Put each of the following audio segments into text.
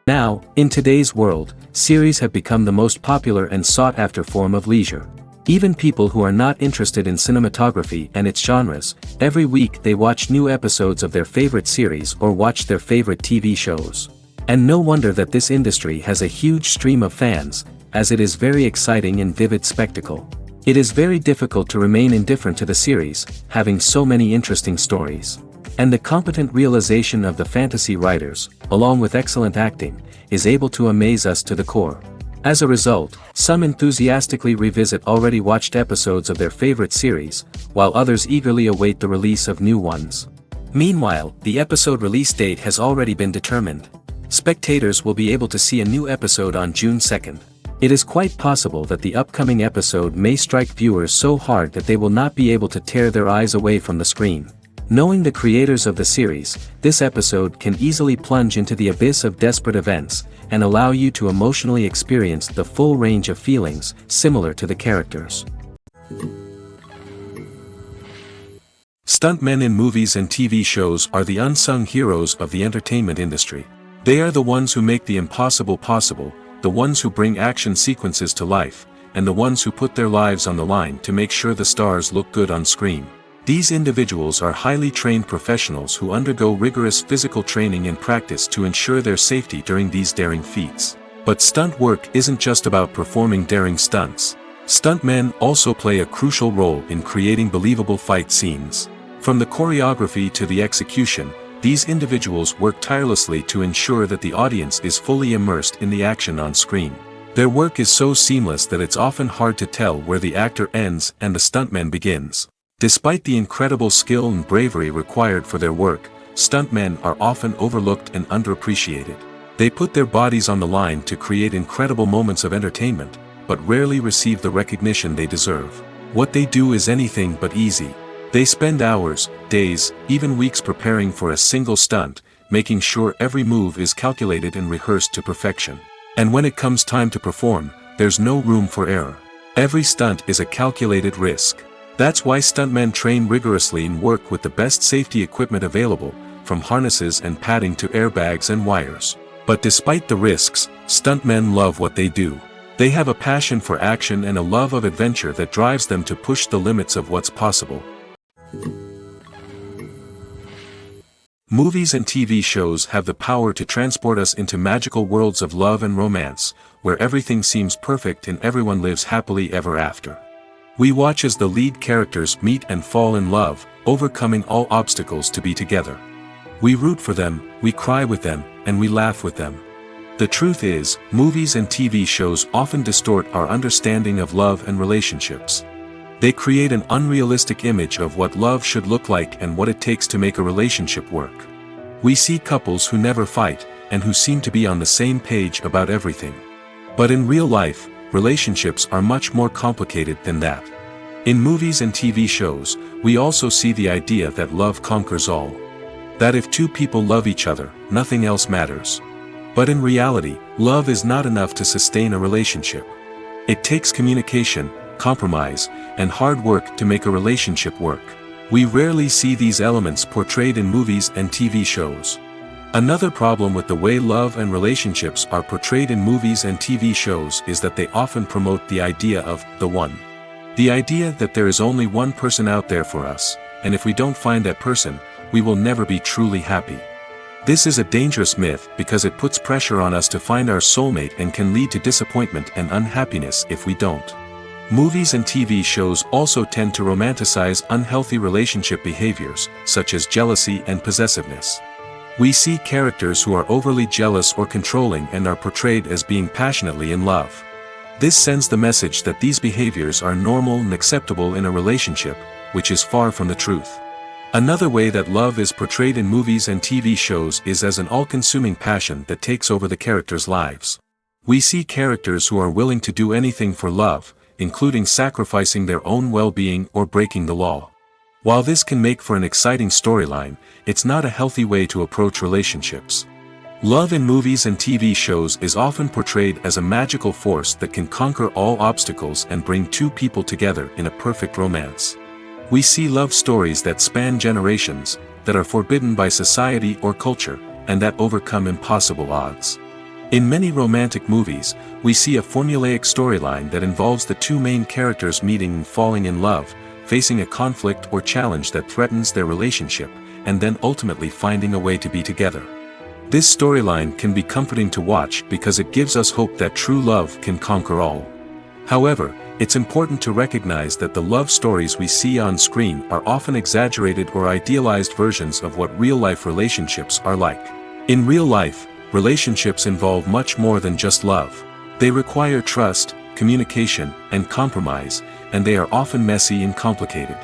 Now, in today's world, series have become the most popular and sought-after form of leisure. Even people who are not interested in cinematography and its genres, every week they watch new episodes of their favorite series or watch their favorite TV shows. And no wonder that this industry has a huge stream of fans, as it is very exciting and vivid spectacle. It is very difficult to remain indifferent to the series, having so many interesting stories. And the competent realization of the fantasy writers, along with excellent acting, is able to amaze us to the core. As a result, some enthusiastically revisit already watched episodes of their favorite series, while others eagerly await the release of new ones. Meanwhile, the episode release date has already been determined. Spectators will be able to see a new episode on June 2nd. It is quite possible that the upcoming episode may strike viewers so hard that they will not be able to tear their eyes away from the screen. Knowing the creators of the series, this episode can easily plunge into the abyss of desperate events, and allow you to emotionally experience the full range of feelings, similar to the characters. Stuntmen in movies and TV shows are the unsung heroes of the entertainment industry. They are the ones who make the impossible possible, the ones who bring action sequences to life, and the ones who put their lives on the line to make sure the stars look good on screen. These individuals are highly trained professionals who undergo rigorous physical training and practice to ensure their safety during these daring feats. But stunt work isn't just about performing daring stunts. Stuntmen also play a crucial role in creating believable fight scenes. From the choreography to the execution, these individuals work tirelessly to ensure that the audience is fully immersed in the action on screen. Their work is so seamless that it's often hard to tell where the actor ends and the stuntman begins. Despite the incredible skill and bravery required for their work, stuntmen are often overlooked and underappreciated. They put their bodies on the line to create incredible moments of entertainment, but rarely receive the recognition they deserve. What they do is anything but easy. They spend hours, days, even weeks preparing for a single stunt, making sure every move is calculated and rehearsed to perfection. And when it comes time to perform, there's no room for error. Every stunt is a calculated risk. That's why stuntmen train rigorously and work with the best safety equipment available, from harnesses and padding to airbags and wires. But despite the risks, stuntmen love what they do. They have a passion for action and a love of adventure that drives them to push the limits of what's possible. Movies and TV shows have the power to transport us into magical worlds of love and romance, where everything seems perfect and everyone lives happily ever after. We watch as the lead characters meet and fall in love, overcoming all obstacles to be together. We root for them, we cry with them, and we laugh with them. The truth is, movies and TV shows often distort our understanding of love and relationships. They create an unrealistic image of what love should look like and what it takes to make a relationship work. We see couples who never fight, and who seem to be on the same page about everything. But in real life, relationships are much more complicated than that. In movies and TV shows, we also see the idea that love conquers all. That if two people love each other, nothing else matters. But in reality, love is not enough to sustain a relationship. It takes communication, compromise, and hard work to make a relationship work. We rarely see these elements portrayed in movies and TV shows. Another problem with the way love and relationships are portrayed in movies and TV shows is that they often promote the idea of the one. The idea that there is only one person out there for us, and if we don't find that person, we will never be truly happy. This is a dangerous myth because it puts pressure on us to find our soulmate and can lead to disappointment and unhappiness if we don't. Movies and TV shows also tend to romanticize unhealthy relationship behaviors, such as jealousy and possessiveness. We see characters who are overly jealous or controlling and are portrayed as being passionately in love. This sends the message that these behaviors are normal and acceptable in a relationship, which is far from the truth. Another way that love is portrayed in movies and TV shows is as an all-consuming passion that takes over the characters' lives. We see characters who are willing to do anything for love, including sacrificing their own well-being or breaking the law. While this can make for an exciting storyline, it's not a healthy way to approach relationships. Love in movies and TV shows is often portrayed as a magical force that can conquer all obstacles and bring two people together in a perfect romance. We see love stories that span generations, that are forbidden by society or culture, and that overcome impossible odds. In many romantic movies, we see a formulaic storyline that involves the two main characters meeting and falling in love, facing a conflict or challenge that threatens their relationship, and then ultimately finding a way to be together. This storyline can be comforting to watch because it gives us hope that true love can conquer all. However, it's important to recognize that the love stories we see on screen are often exaggerated or idealized versions of what real-life relationships are like. In real life, relationships involve much more than just love. They require trust, communication, and compromise, and they are often messy and complicated.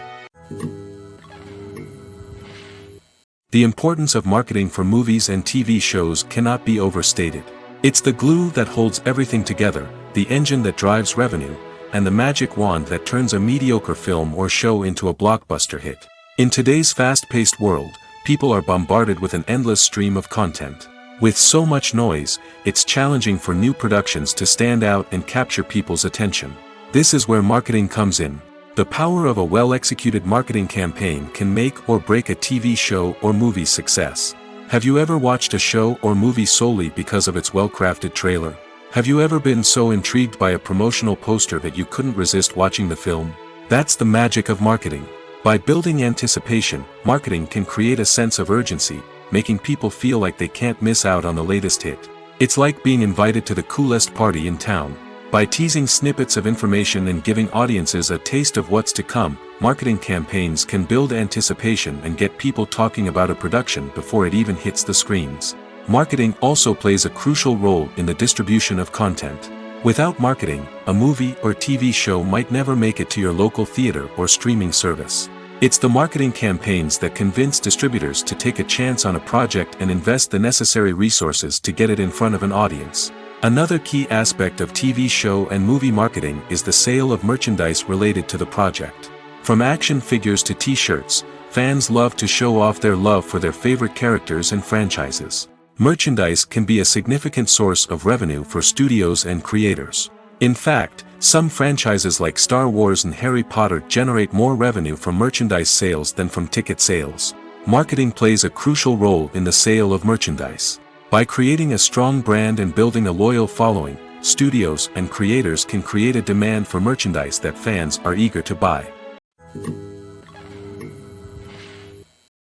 The importance of marketing for movies and TV shows cannot be overstated. It's the glue that holds everything together, the engine that drives revenue, and the magic wand that turns a mediocre film or show into a blockbuster hit. In today's fast-paced world, people are bombarded with an endless stream of content. With so much noise, it's challenging for new productions to stand out and capture people's attention. This is where marketing comes in. The power of a well-executed marketing campaign can make or break a TV show or movie's success. Have you ever watched a show or movie solely because of its well-crafted trailer? Have you ever been so intrigued by a promotional poster that you couldn't resist watching the film? That's the magic of marketing. By building anticipation, marketing can create a sense of urgency, making people feel like they can't miss out on the latest hit. It's like being invited to the coolest party in town. By teasing snippets of information and giving audiences a taste of what's to come, marketing campaigns can build anticipation and get people talking about a production before it even hits the screens. Marketing also plays a crucial role in the distribution of content. Without marketing, a movie or TV show might never make it to your local theater or streaming service. It's the marketing campaigns that convince distributors to take a chance on a project and invest the necessary resources to get it in front of an audience. Another key aspect of TV show and movie marketing is the sale of merchandise related to the project. From action figures to t-shirts, fans love to show off their love for their favorite characters and franchises. Merchandise can be a significant source of revenue for studios and creators. In fact, some franchises like Star Wars and Harry Potter generate more revenue from merchandise sales than from ticket sales. Marketing plays a crucial role in the sale of merchandise. By creating a strong brand and building a loyal following, studios and creators can create a demand for merchandise that fans are eager to buy.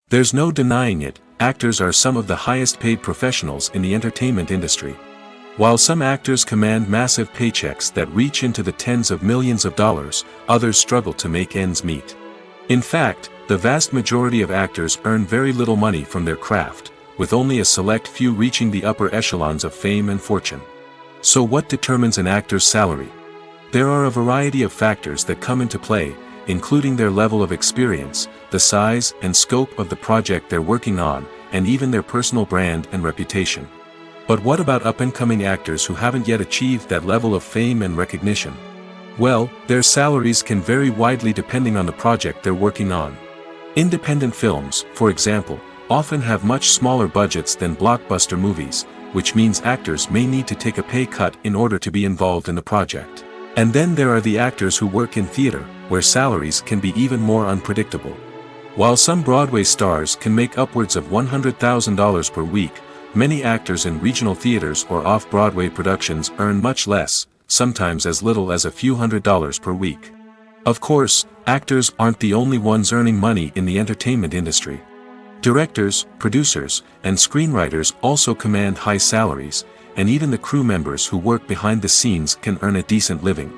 There's no denying it, actors are some of the highest paid professionals in the entertainment industry. While some actors command massive paychecks that reach into the tens of millions of dollars, others struggle to make ends meet. In fact, the vast majority of actors earn very little money from their craft, with only a select few reaching the upper echelons of fame and fortune. So what determines an actor's salary? There are a variety of factors that come into play, including their level of experience, the size and scope of the project they're working on, and even their personal brand and reputation. But what about up-and-coming actors who haven't yet achieved that level of fame and recognition? Well, their salaries can vary widely depending on the project they're working on. Independent films, for example, often have much smaller budgets than blockbuster movies, which means actors may need to take a pay cut in order to be involved in the project. And then there are the actors who work in theater, where salaries can be even more unpredictable. While some Broadway stars can make upwards of $100,000 per week, many actors in regional theaters or off-Broadway productions earn much less, sometimes as little as a few $100s per week. Of course, actors aren't the only ones earning money in the entertainment industry. Directors, producers, and screenwriters also command high salaries, and even the crew members who work behind the scenes can earn a decent living.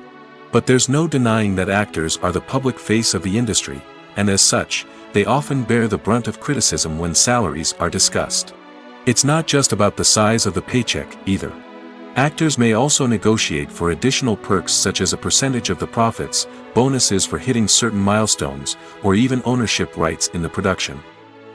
But there's no denying that actors are the public face of the industry, and as such, they often bear the brunt of criticism when salaries are discussed. It's not just about the size of the paycheck, either. Actors may also negotiate for additional perks such as a percentage of the profits, bonuses for hitting certain milestones, or even ownership rights in the production.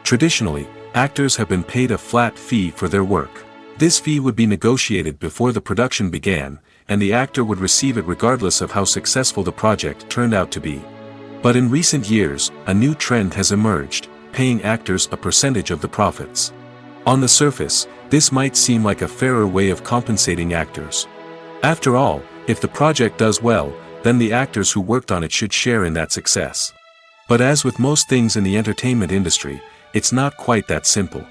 Traditionally, actors have been paid a flat fee for their work. This fee would be negotiated before the production began, and the actor would receive it regardless of how successful the project turned out to be. But in recent years, a new trend has emerged, paying actors a percentage of the profits. On the surface, this might seem like a fairer way of compensating actors. After all, if the project does well, then the actors who worked on it should share in that success. But as with most things in the entertainment industry, it's not quite that simple.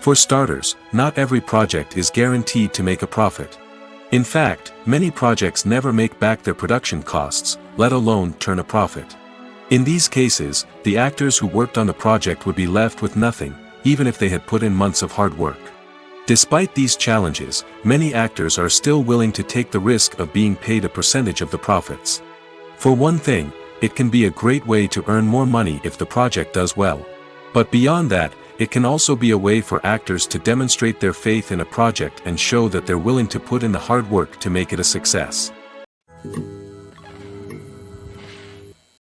For starters, not every project is guaranteed to make a profit. In fact, many projects never make back their production costs, let alone turn a profit. In these cases, the actors who worked on the project would be left with nothing, even if they had put in months of hard work. Despite these challenges, many actors are still willing to take the risk of being paid a percentage of the profits. For one thing, it can be a great way to earn more money if the project does well. But beyond that, it can also be a way for actors to demonstrate their faith in a project and show that they're willing to put in the hard work to make it a success.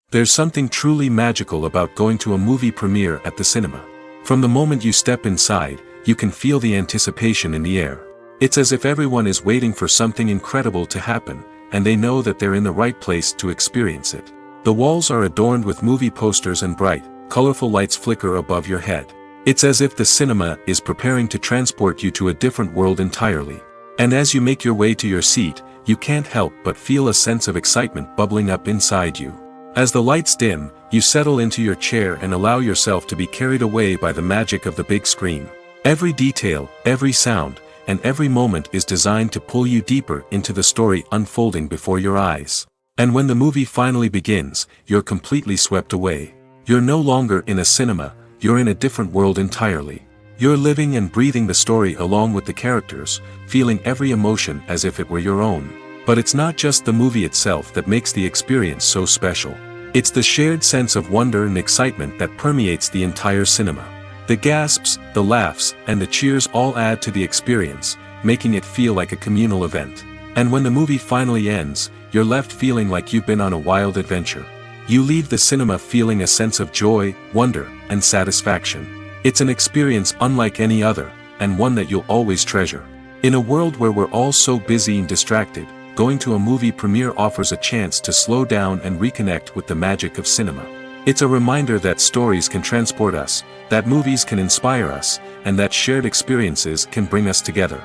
There's something truly magical about going to a movie premiere at the cinema. From the moment you step inside, you can feel the anticipation in the air. It's as if everyone is waiting for something incredible to happen, and they know that they're in the right place to experience it. The walls are adorned with movie posters and bright, colorful lights flicker above your head. It's as if the cinema is preparing to transport you to a different world entirely. And as you make your way to your seat, you can't help but feel a sense of excitement bubbling up inside you. As the lights dim, you settle into your chair and allow yourself to be carried away by the magic of the big screen. Every detail, every sound, and every moment is designed to pull you deeper into the story unfolding before your eyes. And when the movie finally begins, you're completely swept away. You're no longer in a cinema, you're in a different world entirely. You're living and breathing the story along with the characters, feeling every emotion as if it were your own. But it's not just the movie itself that makes the experience so special. It's the shared sense of wonder and excitement that permeates the entire cinema. The gasps, the laughs, and the cheers all add to the experience, making it feel like a communal event. And when the movie finally ends, you're left feeling like you've been on a wild adventure. You leave the cinema feeling a sense of joy, wonder, and satisfaction. It's an experience unlike any other, and one that you'll always treasure. In a world where we're all so busy and distracted, going to a movie premiere offers a chance to slow down and reconnect with the magic of cinema. It's a reminder that stories can transport us, that movies can inspire us, and that shared experiences can bring us together.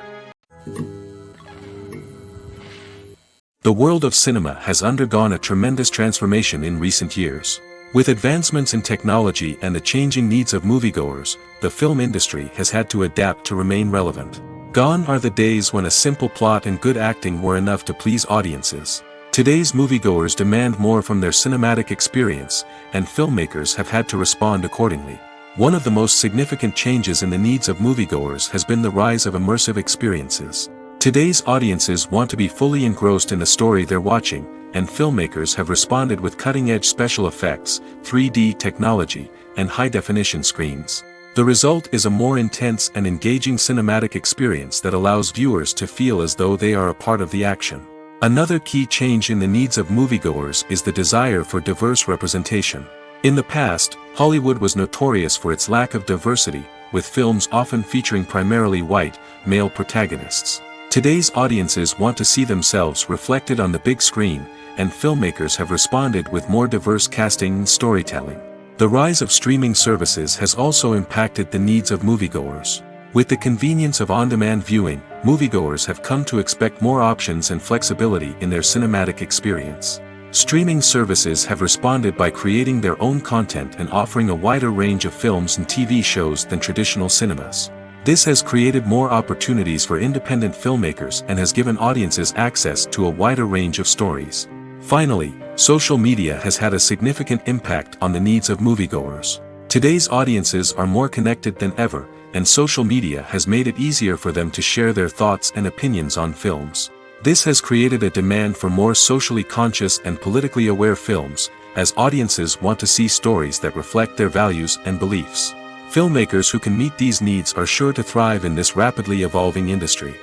The world of cinema has undergone a tremendous transformation in recent years. With advancements in technology and the changing needs of moviegoers, the film industry has had to adapt to remain relevant. Gone are the days when a simple plot and good acting were enough to please audiences. Today's moviegoers demand more from their cinematic experience, and filmmakers have had to respond accordingly. One of the most significant changes in the needs of moviegoers has been the rise of immersive experiences. Today's audiences want to be fully engrossed in the story they're watching, and filmmakers have responded with cutting-edge special effects, 3D technology, and high-definition screens. The result is a more intense and engaging cinematic experience that allows viewers to feel as though they are a part of the action. Another key change in the needs of moviegoers is the desire for diverse representation. In the past, Hollywood was notorious for its lack of diversity, with films often featuring primarily white, male protagonists. Today's audiences want to see themselves reflected on the big screen, and filmmakers have responded with more diverse casting and storytelling. The rise of streaming services has also impacted the needs of moviegoers. With the convenience of on-demand viewing, moviegoers have come to expect more options and flexibility in their cinematic experience. Streaming services have responded by creating their own content and offering a wider range of films and TV shows than traditional cinemas. This has created more opportunities for independent filmmakers and has given audiences access to a wider range of stories. Finally, social media has had a significant impact on the needs of moviegoers. Today's audiences are more connected than ever, and social media has made it easier for them to share their thoughts and opinions on films. This has created a demand for more socially conscious and politically aware films, as audiences want to see stories that reflect their values and beliefs. Filmmakers who can meet these needs are sure to thrive in this rapidly evolving industry.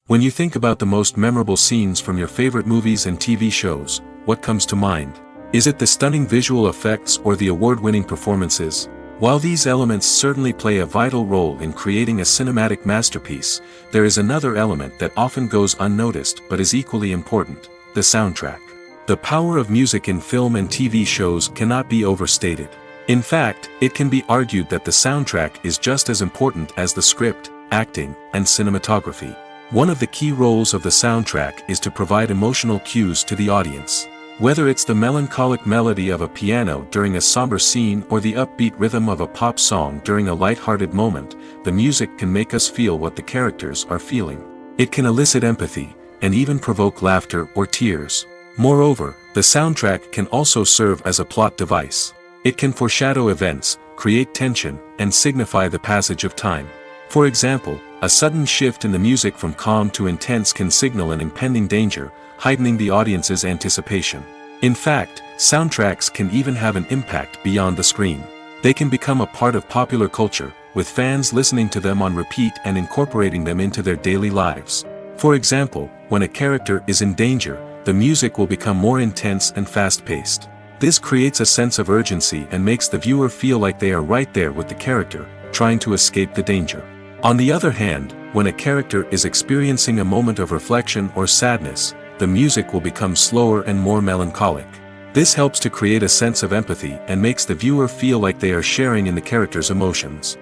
When you think about the most memorable scenes from your favorite movies and TV shows, what comes to mind? Is it the stunning visual effects or the award-winning performances? While these elements certainly play a vital role in creating a cinematic masterpiece, there is another element that often goes unnoticed but is equally important: the soundtrack. The power of music in film and TV shows cannot be overstated. In fact, it can be argued that the soundtrack is just as important as the script, acting, and cinematography. One of the key roles of the soundtrack is to provide emotional cues to the audience. Whether it's the melancholic melody of a piano during a somber scene or the upbeat rhythm of a pop song during a light-hearted moment, the music can make us feel what the characters are feeling. It can elicit empathy, and even provoke laughter or tears. Moreover, the soundtrack can also serve as a plot device. It can foreshadow events, create tension, and signify the passage of time. For example, a sudden shift in the music from calm to intense can signal an impending danger, heightening the audience's anticipation. In fact, soundtracks can even have an impact beyond the screen. They can become a part of popular culture, with fans listening to them on repeat and incorporating them into their daily lives. For example, when a character is in danger, the music will become more intense and fast-paced. This creates a sense of urgency and makes the viewer feel like they are right there with the character, trying to escape the danger. On the other hand, when a character is experiencing a moment of reflection or sadness, the music will become slower and more melancholic. This helps to create a sense of empathy and makes the viewer feel like they are sharing in the character's emotions.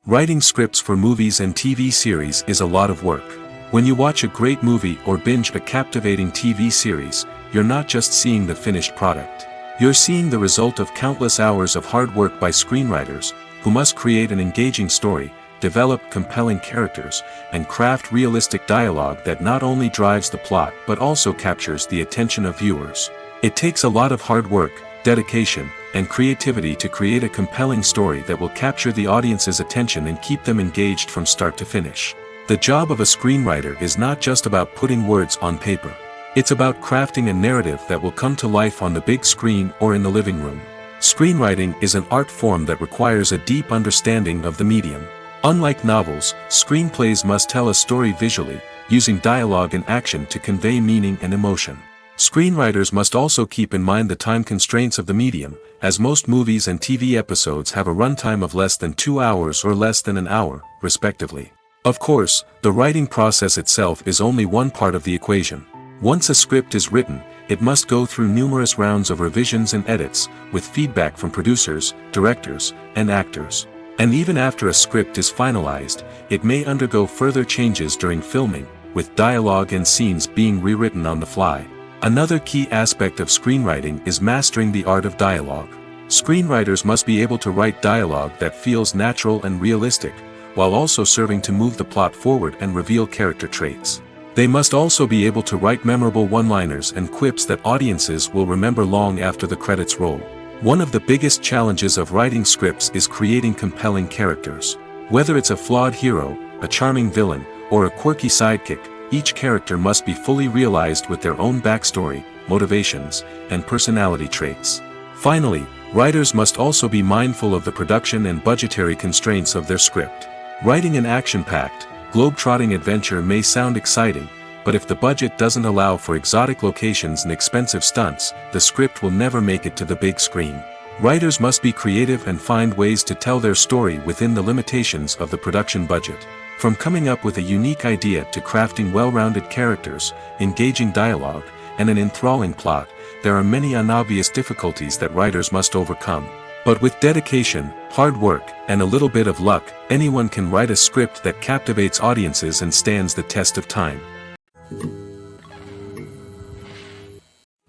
Writing scripts for movies and TV series is a lot of work. When you watch a great movie or binge a captivating TV series, you're not just seeing the finished product. You're seeing the result of countless hours of hard work by screenwriters, who must create an engaging story, develop compelling characters, and craft realistic dialogue that not only drives the plot but also captures the attention of viewers. It takes a lot of hard work, dedication, and creativity to create a compelling story that will capture the audience's attention and keep them engaged from start to finish. The job of a screenwriter is not just about putting words on paper. It's about crafting a narrative that will come to life on the big screen or in the living room. Screenwriting is an art form that requires a deep understanding of the medium. Unlike novels, screenplays must tell a story visually, using dialogue and action to convey meaning and emotion. Screenwriters must also keep in mind the time constraints of the medium, as most movies and TV episodes have a runtime of less than 2 hours or less than an hour, respectively. Of course, the writing process itself is only one part of the equation. Once a script is written, it must go through numerous rounds of revisions and edits, with feedback from producers, directors, and actors. And even after a script is finalized, it may undergo further changes during filming, with dialogue and scenes being rewritten on the fly. Another key aspect of screenwriting is mastering the art of dialogue. Screenwriters must be able to write dialogue that feels natural and realistic, while also serving to move the plot forward and reveal character traits. They must also be able to write memorable one-liners and quips that audiences will remember long after the credits roll. One of the biggest challenges of writing scripts is creating compelling characters. Whether it's a flawed hero, a charming villain, or a quirky sidekick, each character must be fully realized with their own backstory, motivations, and personality traits. Finally, writers must also be mindful of the production and budgetary constraints of their script. Writing an action-packed, globe-trotting adventure may sound exciting, but if the budget doesn't allow for exotic locations and expensive stunts, the script will never make it to the big screen. Writers must be creative and find ways to tell their story within the limitations of the production budget. From coming up with a unique idea to crafting well-rounded characters, engaging dialogue, and an enthralling plot, there are many unobvious difficulties that writers must overcome. But with dedication, hard work, and a little bit of luck, anyone can write a script that captivates audiences and stands the test of time.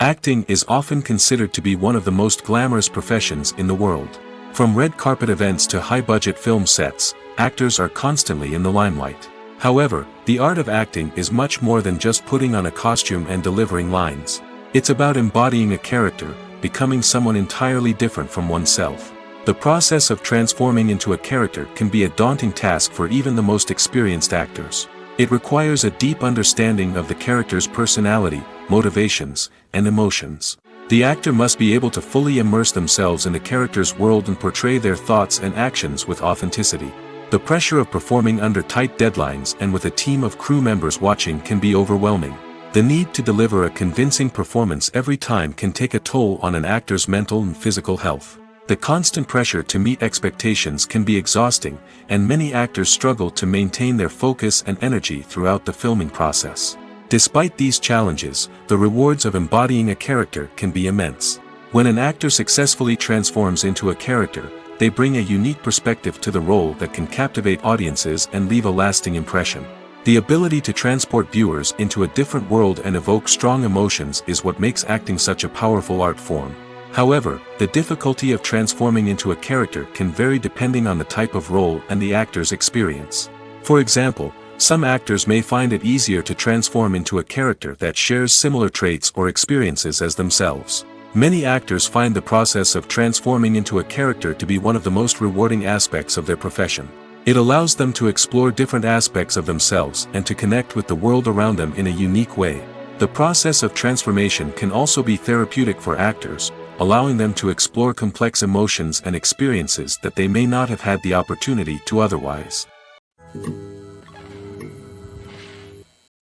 Acting is often considered to be one of the most glamorous professions in the world. From red carpet events to high-budget film sets, actors are constantly in the limelight. However, the art of acting is much more than just putting on a costume and delivering lines. It's about embodying a character, becoming someone entirely different from oneself. The process of transforming into a character can be a daunting task for even the most experienced actors. It requires a deep understanding of the character's personality, motivations, and emotions. The actor must be able to fully immerse themselves in the character's world and portray their thoughts and actions with authenticity. The pressure of performing under tight deadlines and with a team of crew members watching can be overwhelming. The need to deliver a convincing performance every time can take a toll on an actor's mental and physical health. The constant pressure to meet expectations can be exhausting, and many actors struggle to maintain their focus and energy throughout the filming process. Despite these challenges, the rewards of embodying a character can be immense. When an actor successfully transforms into a character, they bring a unique perspective to the role that can captivate audiences and leave a lasting impression. The ability to transport viewers into a different world and evoke strong emotions is what makes acting such a powerful art form. However, the difficulty of transforming into a character can vary depending on the type of role and the actor's experience. For example, some actors may find it easier to transform into a character that shares similar traits or experiences as themselves. Many actors find the process of transforming into a character to be one of the most rewarding aspects of their profession. It allows them to explore different aspects of themselves and to connect with the world around them in a unique way. The process of transformation can also be therapeutic for actors, allowing them to explore complex emotions and experiences that they may not have had the opportunity to otherwise.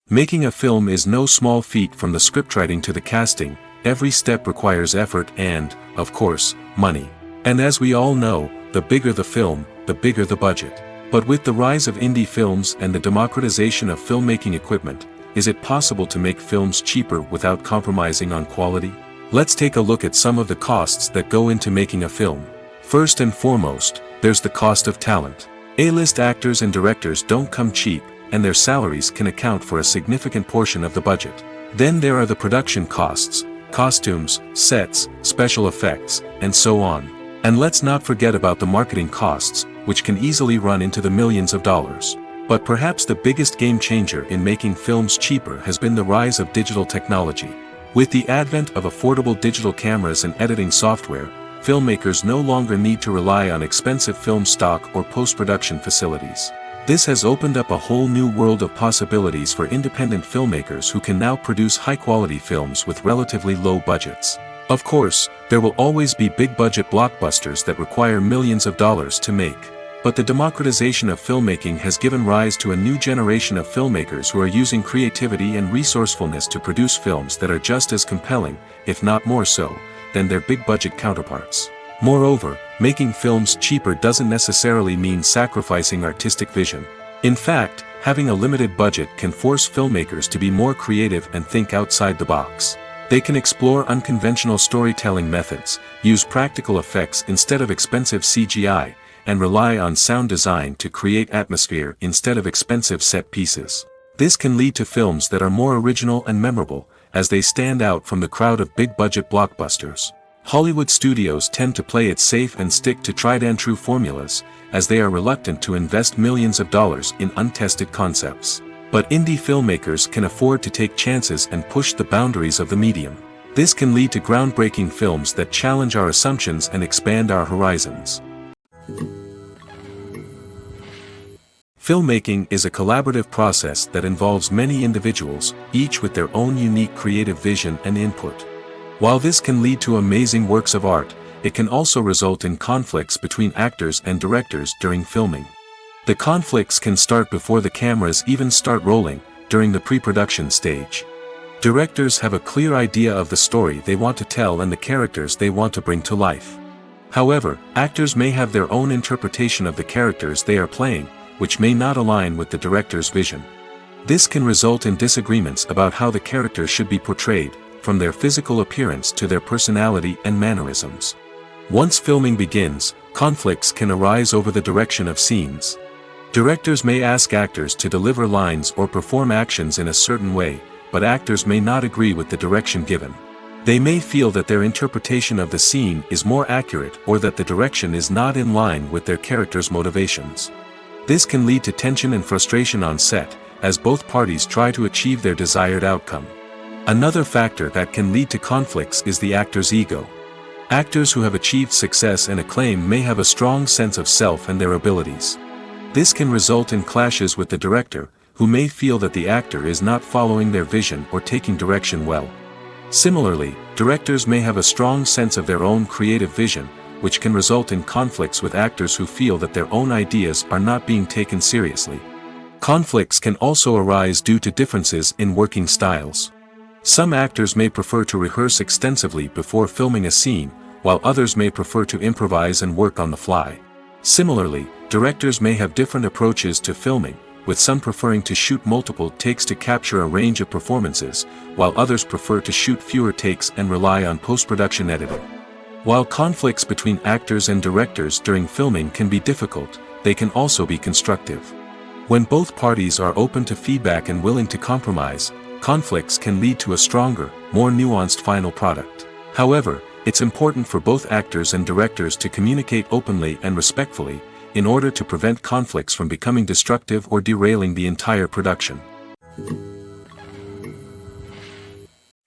Making a film is no small feat. From the scriptwriting to the casting, every step requires effort and, of course, money. And as we all know, the bigger the film, the bigger the budget. But with the rise of indie films and the democratization of filmmaking equipment, is it possible to make films cheaper without compromising on quality? Let's take a look at some of the costs that go into making a film. First and foremost, there's the cost of talent. A-list actors and directors don't come cheap, and their salaries can account for a significant portion of the budget. Then there are the production costs, costumes, sets, special effects, and so on. And let's not forget about the marketing costs, which can easily run into the millions of dollars. But perhaps the biggest game changer in making films cheaper has been the rise of digital technology. With the advent of affordable digital cameras and editing software, filmmakers no longer need to rely on expensive film stock or post-production facilities. This has opened up a whole new world of possibilities for independent filmmakers who can now produce high-quality films with relatively low budgets. Of course, there will always be big-budget blockbusters that require millions of dollars to make. But the democratization of filmmaking has given rise to a new generation of filmmakers who are using creativity and resourcefulness to produce films that are just as compelling, if not more so, than their big-budget counterparts. Moreover, making films cheaper doesn't necessarily mean sacrificing artistic vision. In fact, having a limited budget can force filmmakers to be more creative and think outside the box. They can explore unconventional storytelling methods, use practical effects instead of expensive CGI, and rely on sound design to create atmosphere instead of expensive set pieces. This can lead to films that are more original and memorable, as they stand out from the crowd of big-budget blockbusters. Hollywood studios tend to play it safe and stick to tried-and-true formulas, as they are reluctant to invest millions of dollars in untested concepts. But indie filmmakers can afford to take chances and push the boundaries of the medium. This can lead to groundbreaking films that challenge our assumptions and expand our horizons. Filmmaking is a collaborative process that involves many individuals, each with their own unique creative vision and input. While this can lead to amazing works of art, it can also result in conflicts between actors and directors during filming. The conflicts can start before the cameras even start rolling, during the pre-production stage. Directors have a clear idea of the story they want to tell and the characters they want to bring to life. However, actors may have their own interpretation of the characters they are playing, which may not align with the director's vision. This can result in disagreements about how the characters should be portrayed, from their physical appearance to their personality and mannerisms. Once filming begins, conflicts can arise over the direction of scenes. Directors may ask actors to deliver lines or perform actions in a certain way, but actors may not agree with the direction given. They may feel that their interpretation of the scene is more accurate or that the direction is not in line with their character's motivations. This can lead to tension and frustration on set, as both parties try to achieve their desired outcome. Another factor that can lead to conflicts is the actor's ego. Actors who have achieved success and acclaim may have a strong sense of self and their abilities. This can result in clashes with the director, who may feel that the actor is not following their vision or taking direction well. Similarly, directors may have a strong sense of their own creative vision, which can result in conflicts with actors who feel that their own ideas are not being taken seriously. Conflicts can also arise due to differences in working styles. Some actors may prefer to rehearse extensively before filming a scene, while others may prefer to improvise and work on the fly. Similarly, directors may have different approaches to filming, with some preferring to shoot multiple takes to capture a range of performances, while others prefer to shoot fewer takes and rely on post-production editing. While conflicts between actors and directors during filming can be difficult, they can also be constructive. When both parties are open to feedback and willing to compromise, conflicts can lead to a stronger, more nuanced final product. However, it's important for both actors and directors to communicate openly and respectfully, in order to prevent conflicts from becoming destructive or derailing the entire production.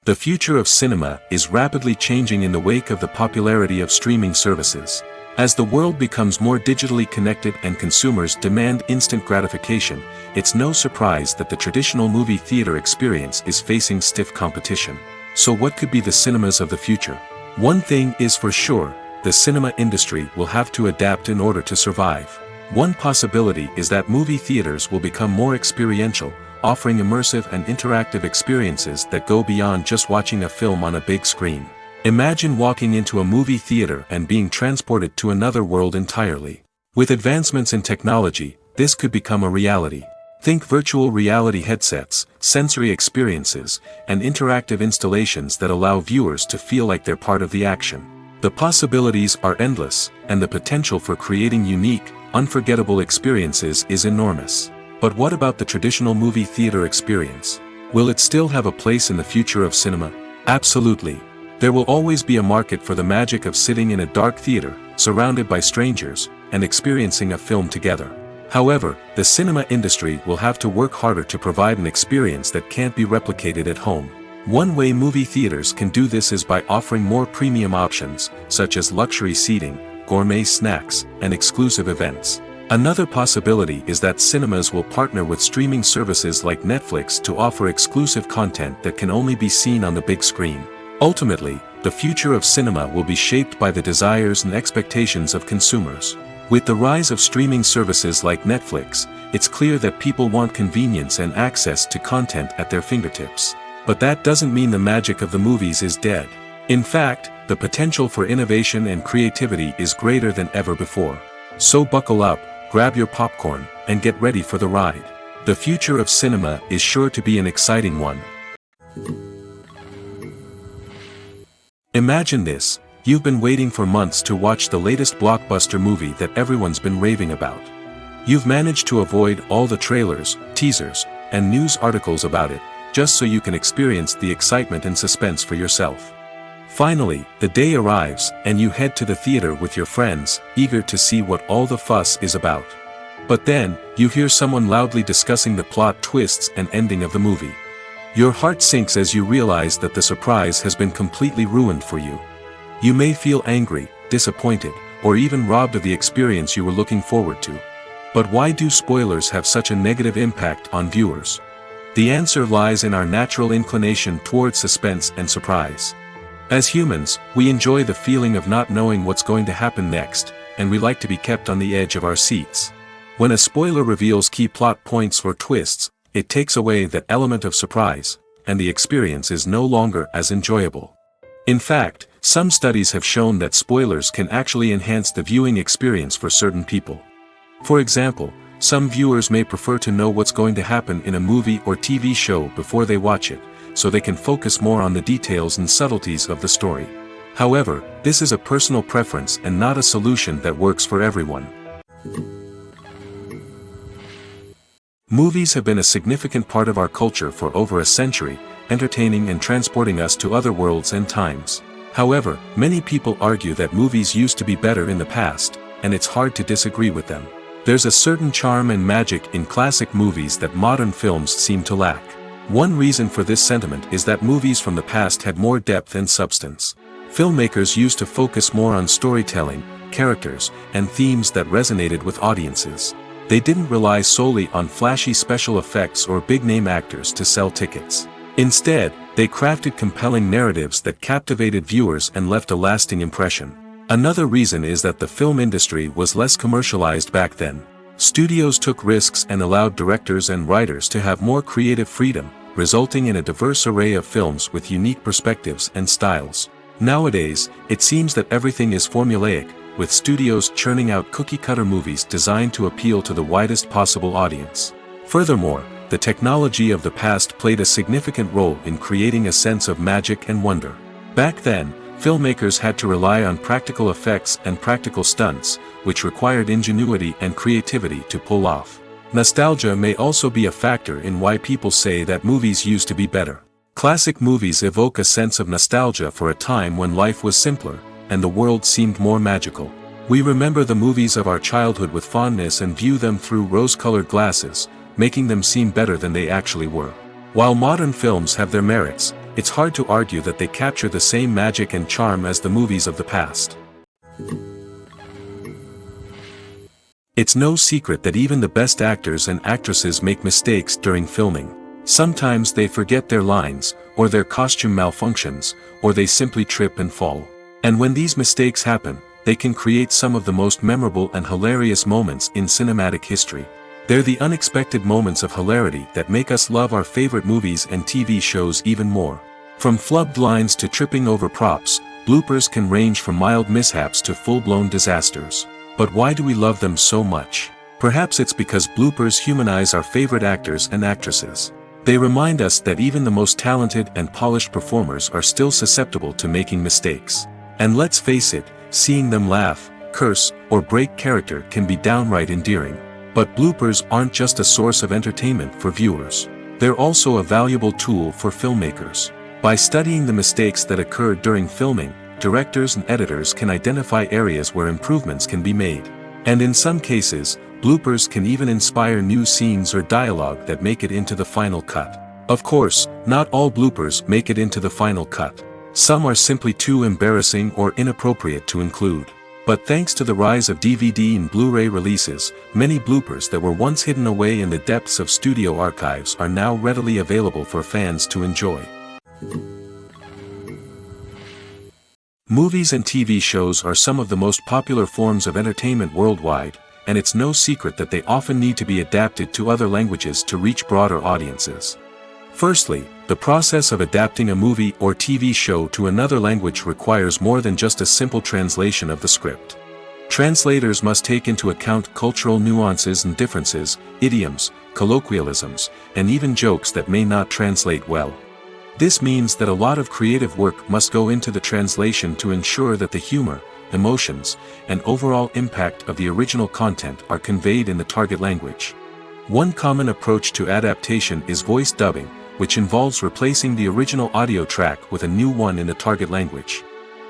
The future of cinema is rapidly changing in the wake of the popularity of streaming services. As the world becomes more digitally connected and consumers demand instant gratification, it's no surprise that the traditional movie theater experience is facing stiff competition. So what could be the cinemas of the future? One thing is for sure, the cinema industry will have to adapt in order to survive. One possibility is that movie theaters will become more experiential, offering immersive and interactive experiences that go beyond just watching a film on a big screen. Imagine walking into a movie theater and being transported to another world entirely. With advancements in technology, this could become a reality. Think virtual reality headsets, sensory experiences, and interactive installations that allow viewers to feel like they're part of the action. The possibilities are endless, and the potential for creating unique, unforgettable experiences is enormous. But what about the traditional movie theater experience? Will it still have a place in the future of cinema? Absolutely. There will always be a market for the magic of sitting in a dark theater, surrounded by strangers, and experiencing a film together. However, the cinema industry will have to work harder to provide an experience that can't be replicated at home. One way movie theaters can do this is by offering more premium options, such as luxury seating, gourmet snacks, and exclusive events. Another possibility is that cinemas will partner with streaming services like Netflix to offer exclusive content that can only be seen on the big screen. Ultimately, the future of cinema will be shaped by the desires and expectations of consumers. With the rise of streaming services like Netflix, it's clear that people want convenience and access to content at their fingertips. But that doesn't mean the magic of the movies is dead. In fact, the potential for innovation and creativity is greater than ever before. So buckle up, grab your popcorn, and get ready for the ride. The future of cinema is sure to be an exciting one. Imagine this, you've been waiting for months to watch the latest blockbuster movie that everyone's been raving about. You've managed to avoid all the trailers, teasers, and news articles about it, just so you can experience the excitement and suspense for yourself. Finally, the day arrives, and you head to the theater with your friends, eager to see what all the fuss is about. But then, you hear someone loudly discussing the plot twists and ending of the movie. Your heart sinks as you realize that the surprise has been completely ruined for you. You may feel angry, disappointed, or even robbed of the experience you were looking forward to. But why do spoilers have such a negative impact on viewers? The answer lies in our natural inclination towards suspense and surprise. As humans, we enjoy the feeling of not knowing what's going to happen next, and we like to be kept on the edge of our seats. When a spoiler reveals key plot points or twists, it takes away that element of surprise, and the experience is no longer as enjoyable. In fact, some studies have shown that spoilers can actually enhance the viewing experience for certain people. For example, some viewers may prefer to know what's going to happen in a movie or TV show before they watch it, so they can focus more on the details and subtleties of the story. However, this is a personal preference and not a solution that works for everyone. Movies have been a significant part of our culture for over a century, entertaining and transporting us to other worlds and times. However, many people argue that movies used to be better in the past, and it's hard to disagree with them. There's a certain charm and magic in classic movies that modern films seem to lack. One reason for this sentiment is that movies from the past had more depth and substance. Filmmakers used to focus more on storytelling, characters, and themes that resonated with audiences. They didn't rely solely on flashy special effects or big-name actors to sell tickets. Instead, they crafted compelling narratives that captivated viewers and left a lasting impression. Another reason is that the film industry was less commercialized back then. Studios took risks and allowed directors and writers to have more creative freedom, resulting in a diverse array of films with unique perspectives and styles. Nowadays, it seems that everything is formulaic, with studios churning out cookie-cutter movies designed to appeal to the widest possible audience. Furthermore, the technology of the past played a significant role in creating a sense of magic and wonder. Back then, filmmakers had to rely on practical effects and practical stunts, which required ingenuity and creativity to pull off. Nostalgia may also be a factor in why people say that movies used to be better. Classic movies evoke a sense of nostalgia for a time when life was simpler, and the world seemed more magical. We remember the movies of our childhood with fondness and view them through rose-colored glasses, making them seem better than they actually were. While modern films have their merits, it's hard to argue that they capture the same magic and charm as the movies of the past. It's no secret that even the best actors and actresses make mistakes during filming. Sometimes they forget their lines, or their costume malfunctions, or they simply trip and fall. And when these mistakes happen, they can create some of the most memorable and hilarious moments in cinematic history. They're the unexpected moments of hilarity that make us love our favorite movies and TV shows even more. From flubbed lines to tripping over props, bloopers can range from mild mishaps to full-blown disasters. But why do we love them so much? Perhaps it's because bloopers humanize our favorite actors and actresses. They remind us that even the most talented and polished performers are still susceptible to making mistakes. And let's face it, seeing them laugh, curse, or break character can be downright endearing. But bloopers aren't just a source of entertainment for viewers. They're also a valuable tool for filmmakers. By studying the mistakes that occurred during filming, directors and editors can identify areas where improvements can be made. And in some cases, bloopers can even inspire new scenes or dialogue that make it into the final cut. Of course, not all bloopers make it into the final cut. Some are simply too embarrassing or inappropriate to include. But thanks to the rise of DVD and Blu-ray releases, many bloopers that were once hidden away in the depths of studio archives are now readily available for fans to enjoy. Movies and TV shows are some of the most popular forms of entertainment worldwide, and it's no secret that they often need to be adapted to other languages to reach broader audiences. Firstly, the process of adapting a movie or TV show to another language requires more than just a simple translation of the script. Translators must take into account cultural nuances and differences, idioms, colloquialisms, and even jokes that may not translate well. This means that a lot of creative work must go into the translation to ensure that the humor, emotions, and overall impact of the original content are conveyed in the target language. One common approach to adaptation is voice dubbing, which involves replacing the original audio track with a new one in the target language.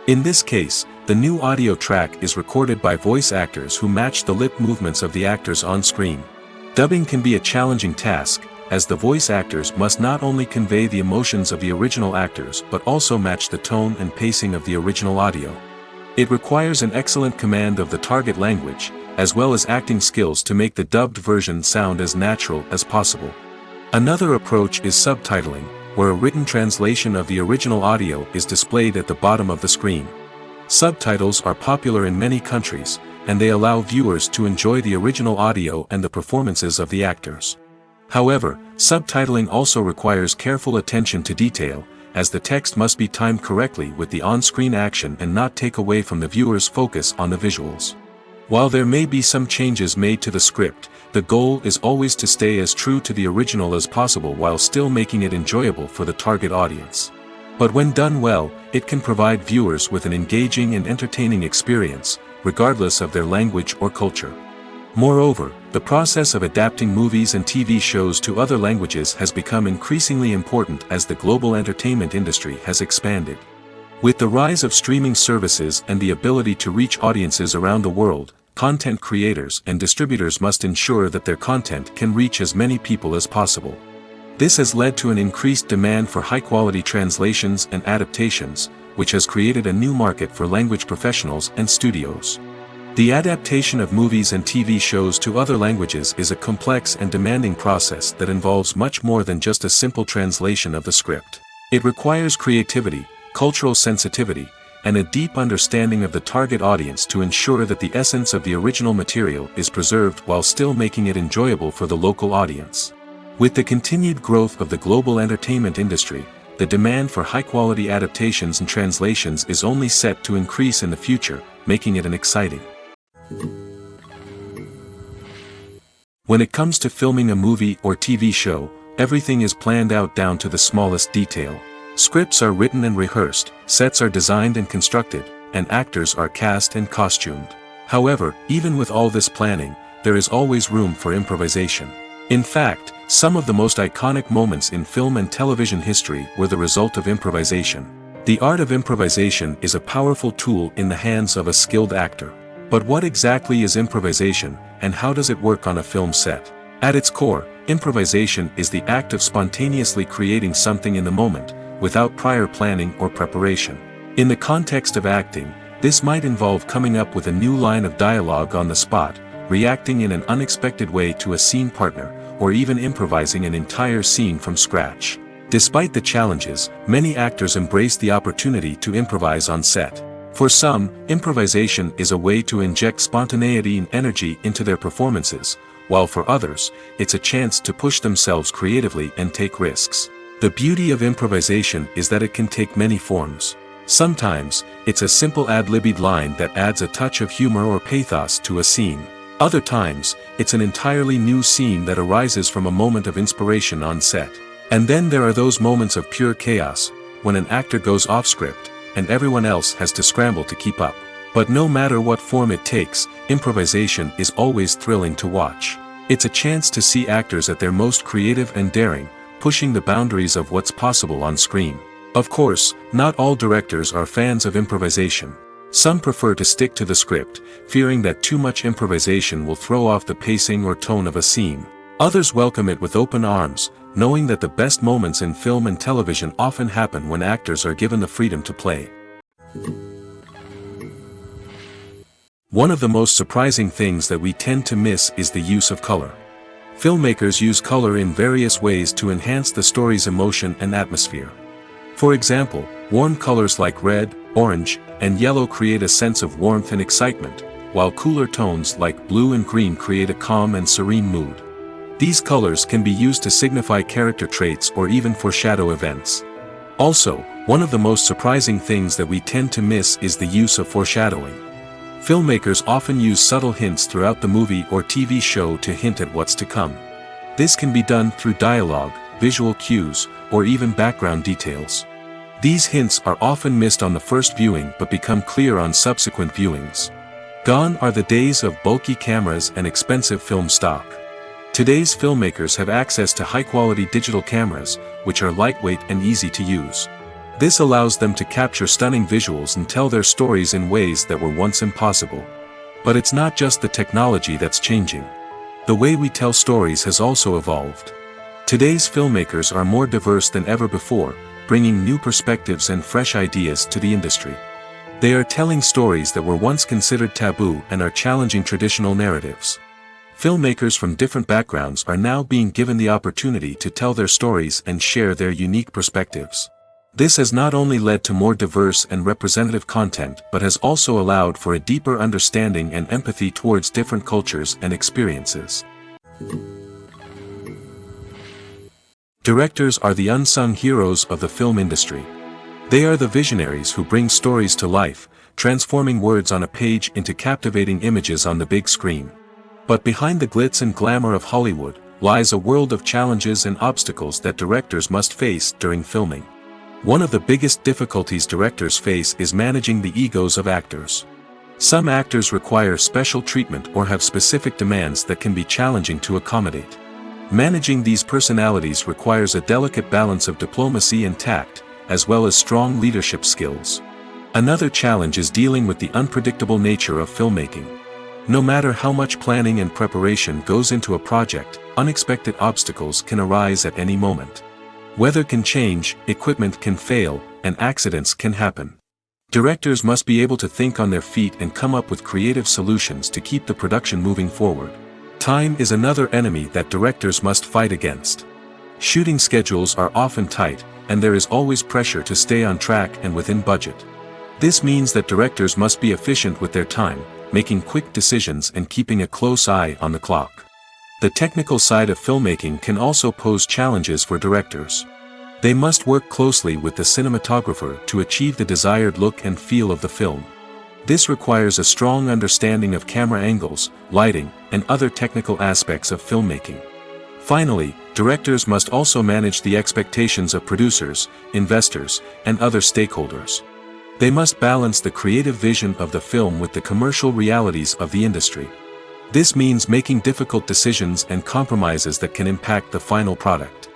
In this case, the new audio track is recorded by voice actors who match the lip movements of the actors on screen. Dubbing can be a challenging task, as the voice actors must not only convey the emotions of the original actors but also match the tone and pacing of the original audio. It requires an excellent command of the target language, as well as acting skills to make the dubbed version sound as natural as possible. Another approach is subtitling, where a written translation of the original audio is displayed at the bottom of the screen. Subtitles are popular in many countries, and they allow viewers to enjoy the original audio and the performances of the actors. However, subtitling also requires careful attention to detail, as the text must be timed correctly with the on-screen action and not take away from the viewer's focus on the visuals. While there may be some changes made to the script, the goal is always to stay as true to the original as possible while still making it enjoyable for the target audience. But when done well, it can provide viewers with an engaging and entertaining experience, regardless of their language or culture. Moreover, the process of adapting movies and TV shows to other languages has become increasingly important as the global entertainment industry has expanded. With the rise of streaming services and the ability to reach audiences around the world, content creators and distributors must ensure that their content can reach as many people as possible. This has led to an increased demand for high-quality translations and adaptations, which has created a new market for language professionals and studios. The adaptation of movies and TV shows to other languages is a complex and demanding process that involves much more than just a simple translation of the script. It requires creativity, cultural sensitivity, and a deep understanding of the target audience to ensure that the essence of the original material is preserved while still making it enjoyable for the local audience. With the continued growth of the global entertainment industry, the demand for high-quality adaptations and translations is only set to increase in the future, making it an exciting. When it comes to filming a movie or TV show, everything is planned out down to the smallest detail. Scripts are written and rehearsed, sets are designed and constructed, and actors are cast and costumed. However, even with all this planning, there is always room for improvisation. In fact, some of the most iconic moments in film and television history were the result of improvisation. The art of improvisation is a powerful tool in the hands of a skilled actor. But what exactly is improvisation, and how does it work on a film set? At its core, improvisation is the act of spontaneously creating something in the moment, without prior planning or preparation. In the context of acting, this might involve coming up with a new line of dialogue on the spot, reacting in an unexpected way to a scene partner, or even improvising an entire scene from scratch. Despite the challenges, many actors embrace the opportunity to improvise on set. For some, improvisation is a way to inject spontaneity and energy into their performances, while for others, it's a chance to push themselves creatively and take risks. The beauty of improvisation is that it can take many forms. Sometimes, it's a simple ad-libbed line that adds a touch of humor or pathos to a scene. Other times, it's an entirely new scene that arises from a moment of inspiration on set. And then there are those moments of pure chaos, when an actor goes off script, and everyone else has to scramble to keep up. But no matter what form it takes, improvisation is always thrilling to watch. It's a chance to see actors at their most creative and daring, pushing the boundaries of what's possible on screen. Of course, not all directors are fans of improvisation. Some prefer to stick to the script, fearing that too much improvisation will throw off the pacing or tone of a scene. Others welcome it with open arms, knowing that the best moments in film and television often happen when actors are given the freedom to play. One of the most surprising things that we tend to miss is the use of color. Filmmakers use color in various ways to enhance the story's emotion and atmosphere. For example, warm colors like red, orange, and yellow create a sense of warmth and excitement, while cooler tones like blue and green create a calm and serene mood. These colors can be used to signify character traits or even foreshadow events. Also, one of the most surprising things that we tend to miss is the use of foreshadowing. Filmmakers often use subtle hints throughout the movie or TV show to hint at what's to come. This can be done through dialogue, visual cues, or even background details. These hints are often missed on the first viewing but become clear on subsequent viewings. Gone are the days of bulky cameras and expensive film stock. Today's filmmakers have access to high-quality digital cameras, which are lightweight and easy to use. This allows them to capture stunning visuals and tell their stories in ways that were once impossible. But it's not just the technology that's changing. The way we tell stories has also evolved. Today's filmmakers are more diverse than ever before, bringing new perspectives and fresh ideas to the industry. They are telling stories that were once considered taboo and are challenging traditional narratives. Filmmakers from different backgrounds are now being given the opportunity to tell their stories and share their unique perspectives. This has not only led to more diverse and representative content but has also allowed for a deeper understanding and empathy towards different cultures and experiences. Directors are the unsung heroes of the film industry. They are the visionaries who bring stories to life, transforming words on a page into captivating images on the big screen. But behind the glitz and glamour of Hollywood lies a world of challenges and obstacles that directors must face during filming. One of the biggest difficulties directors face is managing the egos of actors. Some actors require special treatment or have specific demands that can be challenging to accommodate. Managing these personalities requires a delicate balance of diplomacy and tact, as well as strong leadership skills. Another challenge is dealing with the unpredictable nature of filmmaking. No matter how much planning and preparation goes into a project, unexpected obstacles can arise at any moment. Weather can change, equipment can fail, and accidents can happen. Directors must be able to think on their feet and come up with creative solutions to keep the production moving forward. Time is another enemy that directors must fight against. Shooting schedules are often tight, and there is always pressure to stay on track and within budget. This means that directors must be efficient with their time, making quick decisions and keeping a close eye on the clock. The technical side of filmmaking can also pose challenges for directors. They must work closely with the cinematographer to achieve the desired look and feel of the film. This requires a strong understanding of camera angles, lighting, and other technical aspects of filmmaking. Finally, directors must also manage the expectations of producers, investors, and other stakeholders. They must balance the creative vision of the film with the commercial realities of the industry. This means making difficult decisions and compromises that can impact the final product.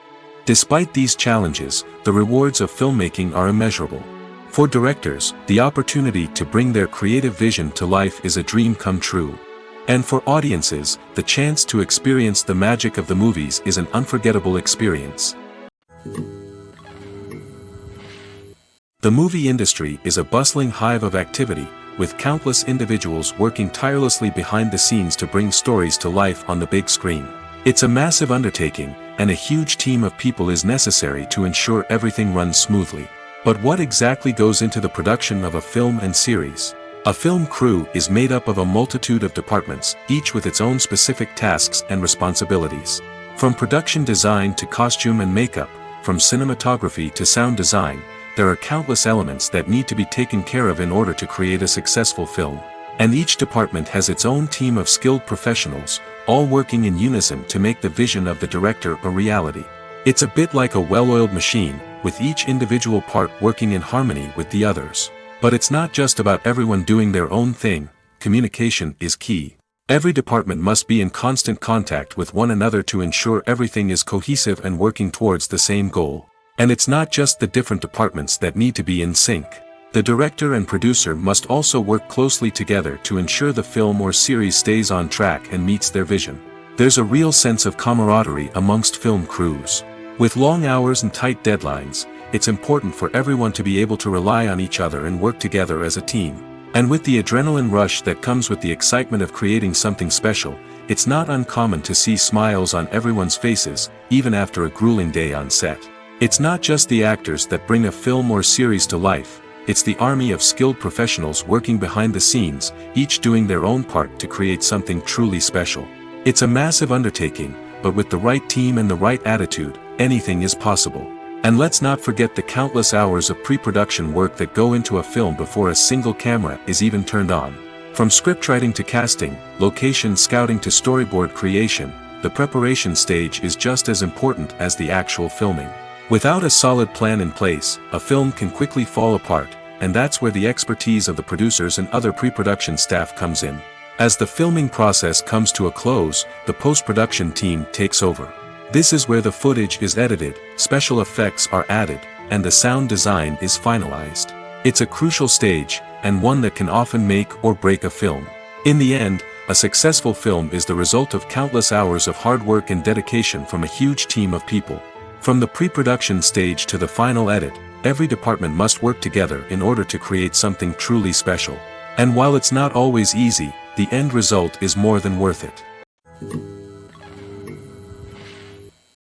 Despite these challenges, the rewards of filmmaking are immeasurable. For directors, the opportunity to bring their creative vision to life is a dream come true. And for audiences, the chance to experience the magic of the movies is an unforgettable experience. The movie industry is a bustling hive of activity, with countless individuals working tirelessly behind the scenes to bring stories to life on the big screen. It's a massive undertaking, and a huge team of people is necessary to ensure everything runs smoothly. But what exactly goes into the production of a film and series? A film crew is made up of a multitude of departments, each with its own specific tasks and responsibilities. From production design to costume and makeup, from cinematography to sound design, there are countless elements that need to be taken care of in order to create a successful film. And each department has its own team of skilled professionals, all working in unison to make the vision of the director a reality. It's a bit like a well-oiled machine, with each individual part working in harmony with the others. But it's not just about everyone doing their own thing. Communication is key. Every department must be in constant contact with one another to ensure everything is cohesive and working towards the same goal. And it's not just the different departments that need to be in sync. The director and producer must also work closely together to ensure the film or series stays on track and meets their vision. There's a real sense of camaraderie amongst film crews. With long hours and tight deadlines, it's important for everyone to be able to rely on each other and work together as a team. And with the adrenaline rush that comes with the excitement of creating something special, it's not uncommon to see smiles on everyone's faces, even after a grueling day on set. It's not just the actors that bring a film or series to life, it's the army of skilled professionals working behind the scenes, each doing their own part to create something truly special. It's a massive undertaking, but with the right team and the right attitude, anything is possible. And let's not forget the countless hours of pre-production work that go into a film before a single camera is even turned on. From scriptwriting to casting, location scouting to storyboard creation, the preparation stage is just as important as the actual filming. Without a solid plan in place, a film can quickly fall apart, and that's where the expertise of the producers and other pre-production staff comes in. As the filming process comes to a close, the post-production team takes over. This is where the footage is edited, special effects are added, and the sound design is finalized. It's a crucial stage, and one that can often make or break a film. In the end, a successful film is the result of countless hours of hard work and dedication from a huge team of people. From the pre-production stage to the final edit, every department must work together in order to create something truly special. And while it's not always easy, the end result is more than worth it.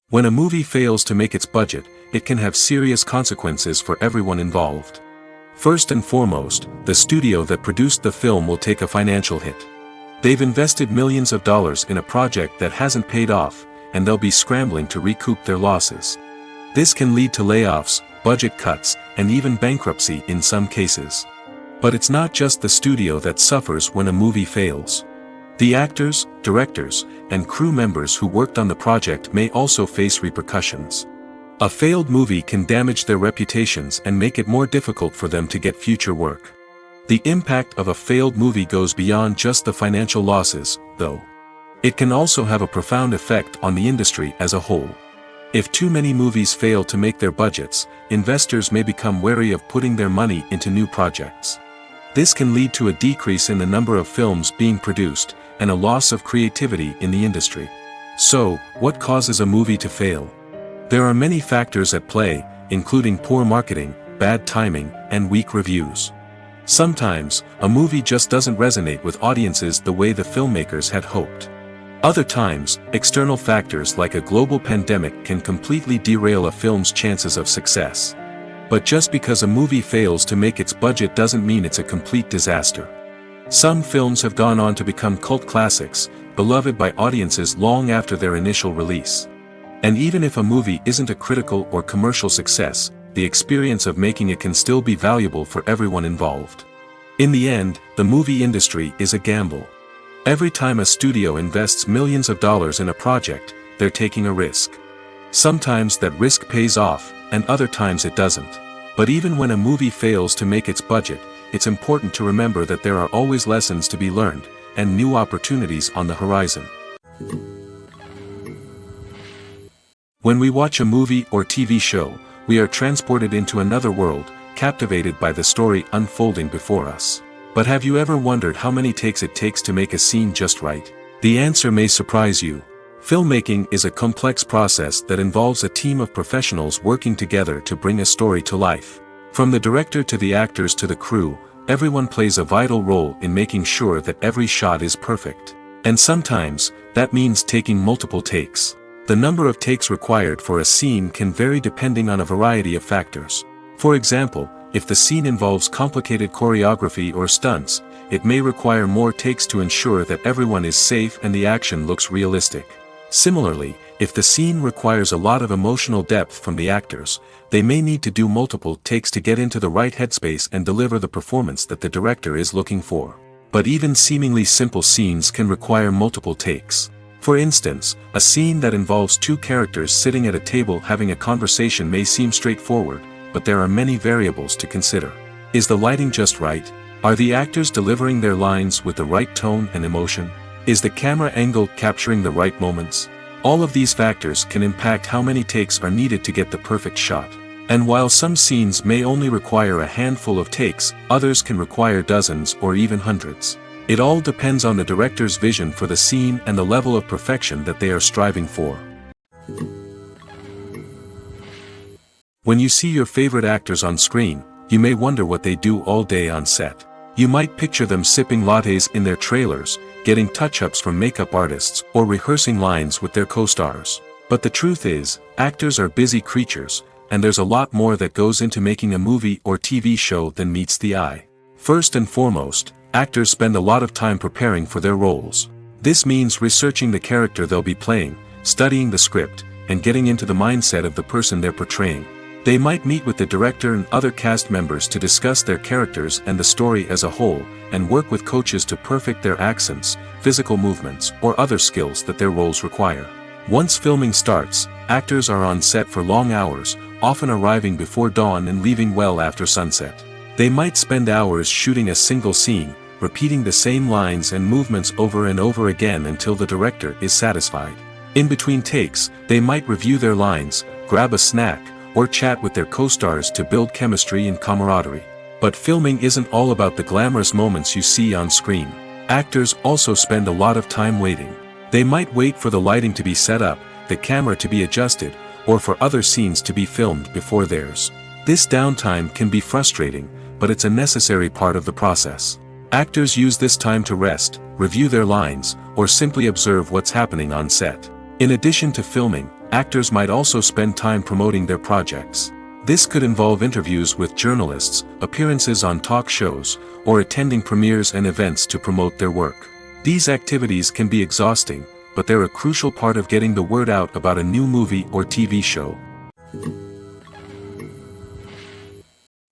When a movie fails to make its budget, it can have serious consequences for everyone involved. First and foremost, the studio that produced the film will take a financial hit. They've invested millions of dollars in a project that hasn't paid off, and they'll be scrambling to recoup their losses. This can lead to layoffs, budget cuts, and even bankruptcy in some cases. But it's not just the studio that suffers when a movie fails. The actors, directors, and crew members who worked on the project may also face repercussions. A failed movie can damage their reputations and make it more difficult for them to get future work. The impact of a failed movie goes beyond just the financial losses, though. It can also have a profound effect on the industry as a whole. If too many movies fail to make their budgets, investors may become wary of putting their money into new projects. This can lead to a decrease in the number of films being produced, and a loss of creativity in the industry. So, what causes a movie to fail? There are many factors at play, including poor marketing, bad timing, and weak reviews. Sometimes, a movie just doesn't resonate with audiences the way the filmmakers had hoped. Other times, external factors like a global pandemic can completely derail a film's chances of success. But just because a movie fails to make its budget doesn't mean it's a complete disaster. Some films have gone on to become cult classics, beloved by audiences long after their initial release. And even if a movie isn't a critical or commercial success, the experience of making it can still be valuable for everyone involved. In the end, the movie industry is a gamble. Every time a studio invests millions of dollars in a project, they're taking a risk. Sometimes that risk pays off, and other times it doesn't. But even when a movie fails to make its budget, it's important to remember that there are always lessons to be learned, and new opportunities on the horizon. When we watch a movie or TV show, we are transported into another world, captivated by the story unfolding before us. But have you ever wondered how many takes it takes to make a scene just right? The answer may surprise you. Filmmaking is a complex process that involves a team of professionals working together to bring a story to life. From the director to the actors to the crew, everyone plays a vital role in making sure that every shot is perfect. And sometimes, that means taking multiple takes. The number of takes required for a scene can vary depending on a variety of factors. For example, if the scene involves complicated choreography or stunts, it may require more takes to ensure that everyone is safe and the action looks realistic. Similarly, if the scene requires a lot of emotional depth from the actors, they may need to do multiple takes to get into the right headspace and deliver the performance that the director is looking for. But even seemingly simple scenes can require multiple takes. For instance, a scene that involves two characters sitting at a table having a conversation may seem straightforward, but there are many variables to consider. Is the lighting just right? Are the actors delivering their lines with the right tone and emotion? Is the camera angle capturing the right moments? All of these factors can impact how many takes are needed to get the perfect shot. And while some scenes may only require a handful of takes, others can require dozens or even hundreds. It all depends on the director's vision for the scene and the level of perfection that they are striving for. When you see your favorite actors on screen, you may wonder what they do all day on set. You might picture them sipping lattes in their trailers, getting touch-ups from makeup artists, or rehearsing lines with their co-stars. But the truth is, actors are busy creatures, and there's a lot more that goes into making a movie or TV show than meets the eye. First and foremost, actors spend a lot of time preparing for their roles. This means researching the character they'll be playing, studying the script, and getting into the mindset of the person they're portraying. They might meet with the director and other cast members to discuss their characters and the story as a whole, and work with coaches to perfect their accents, physical movements, or other skills that their roles require. Once filming starts, actors are on set for long hours, often arriving before dawn and leaving well after sunset. They might spend hours shooting a single scene, repeating the same lines and movements over and over again until the director is satisfied. In between takes, they might review their lines, grab a snack, or chat with their co-stars to build chemistry and camaraderie. But filming isn't all about the glamorous moments you see on screen. Actors also spend a lot of time waiting. They might wait for the lighting to be set up, the camera to be adjusted, or for other scenes to be filmed before theirs. This downtime can be frustrating, but it's a necessary part of the process. Actors use this time to rest, review their lines, or simply observe what's happening on set. In addition to filming, actors might also spend time promoting their projects. This could involve interviews with journalists, appearances on talk shows, or attending premieres and events to promote their work. These activities can be exhausting, but they're a crucial part of getting the word out about a new movie or TV show.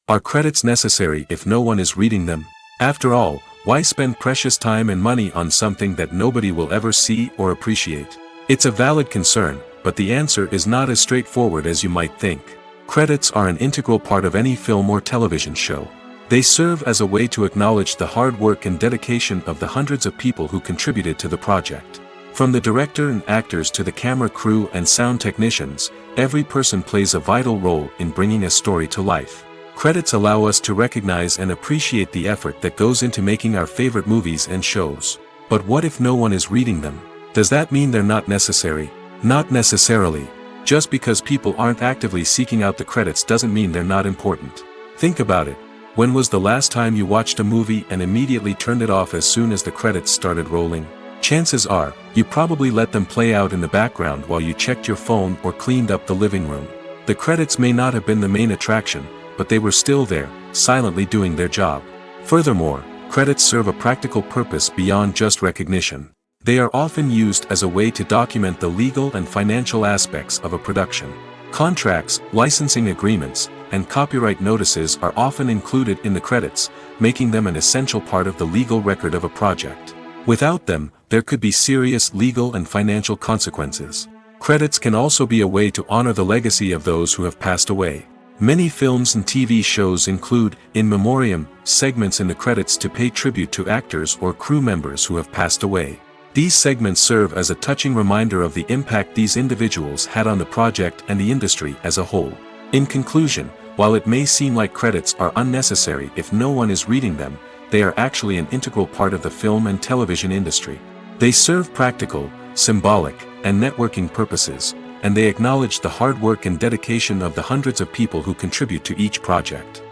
Are credits necessary if no one is reading them? After all, why spend precious time and money on something that nobody will ever see or appreciate? It's a valid concern, but the answer is not as straightforward as you might think. Credits are an integral part of any film or television show. They serve as a way to acknowledge the hard work and dedication of the hundreds of people who contributed to the project. From the director and actors to the camera crew and sound technicians, every person plays a vital role in bringing a story to life. Credits allow us to recognize and appreciate the effort that goes into making our favorite movies and shows. But what if no one is reading them? Does that mean they're not necessary? Not necessarily. Just because people aren't actively seeking out the credits doesn't mean they're not important. Think about it. When was the last time you watched a movie and immediately turned it off as soon as the credits started rolling? Chances are, you probably let them play out in the background while you checked your phone or cleaned up the living room. The credits may not have been the main attraction, but they were still there, silently doing their job. Furthermore, credits serve a practical purpose beyond just recognition. They are often used as a way to document the legal and financial aspects of a production. Contracts, licensing agreements, and copyright notices are often included in the credits, making them an essential part of the legal record of a project. Without them, there could be serious legal and financial consequences. Credits can also be a way to honor the legacy of those who have passed away. Many films and TV shows include, in memoriam, segments in the credits to pay tribute to actors or crew members who have passed away. These segments serve as a touching reminder of the impact these individuals had on the project and the industry as a whole. In conclusion, while it may seem like credits are unnecessary if no one is reading them, they are actually an integral part of the film and television industry. They serve practical, symbolic, and networking purposes, and they acknowledge the hard work and dedication of the hundreds of people who contribute to each project.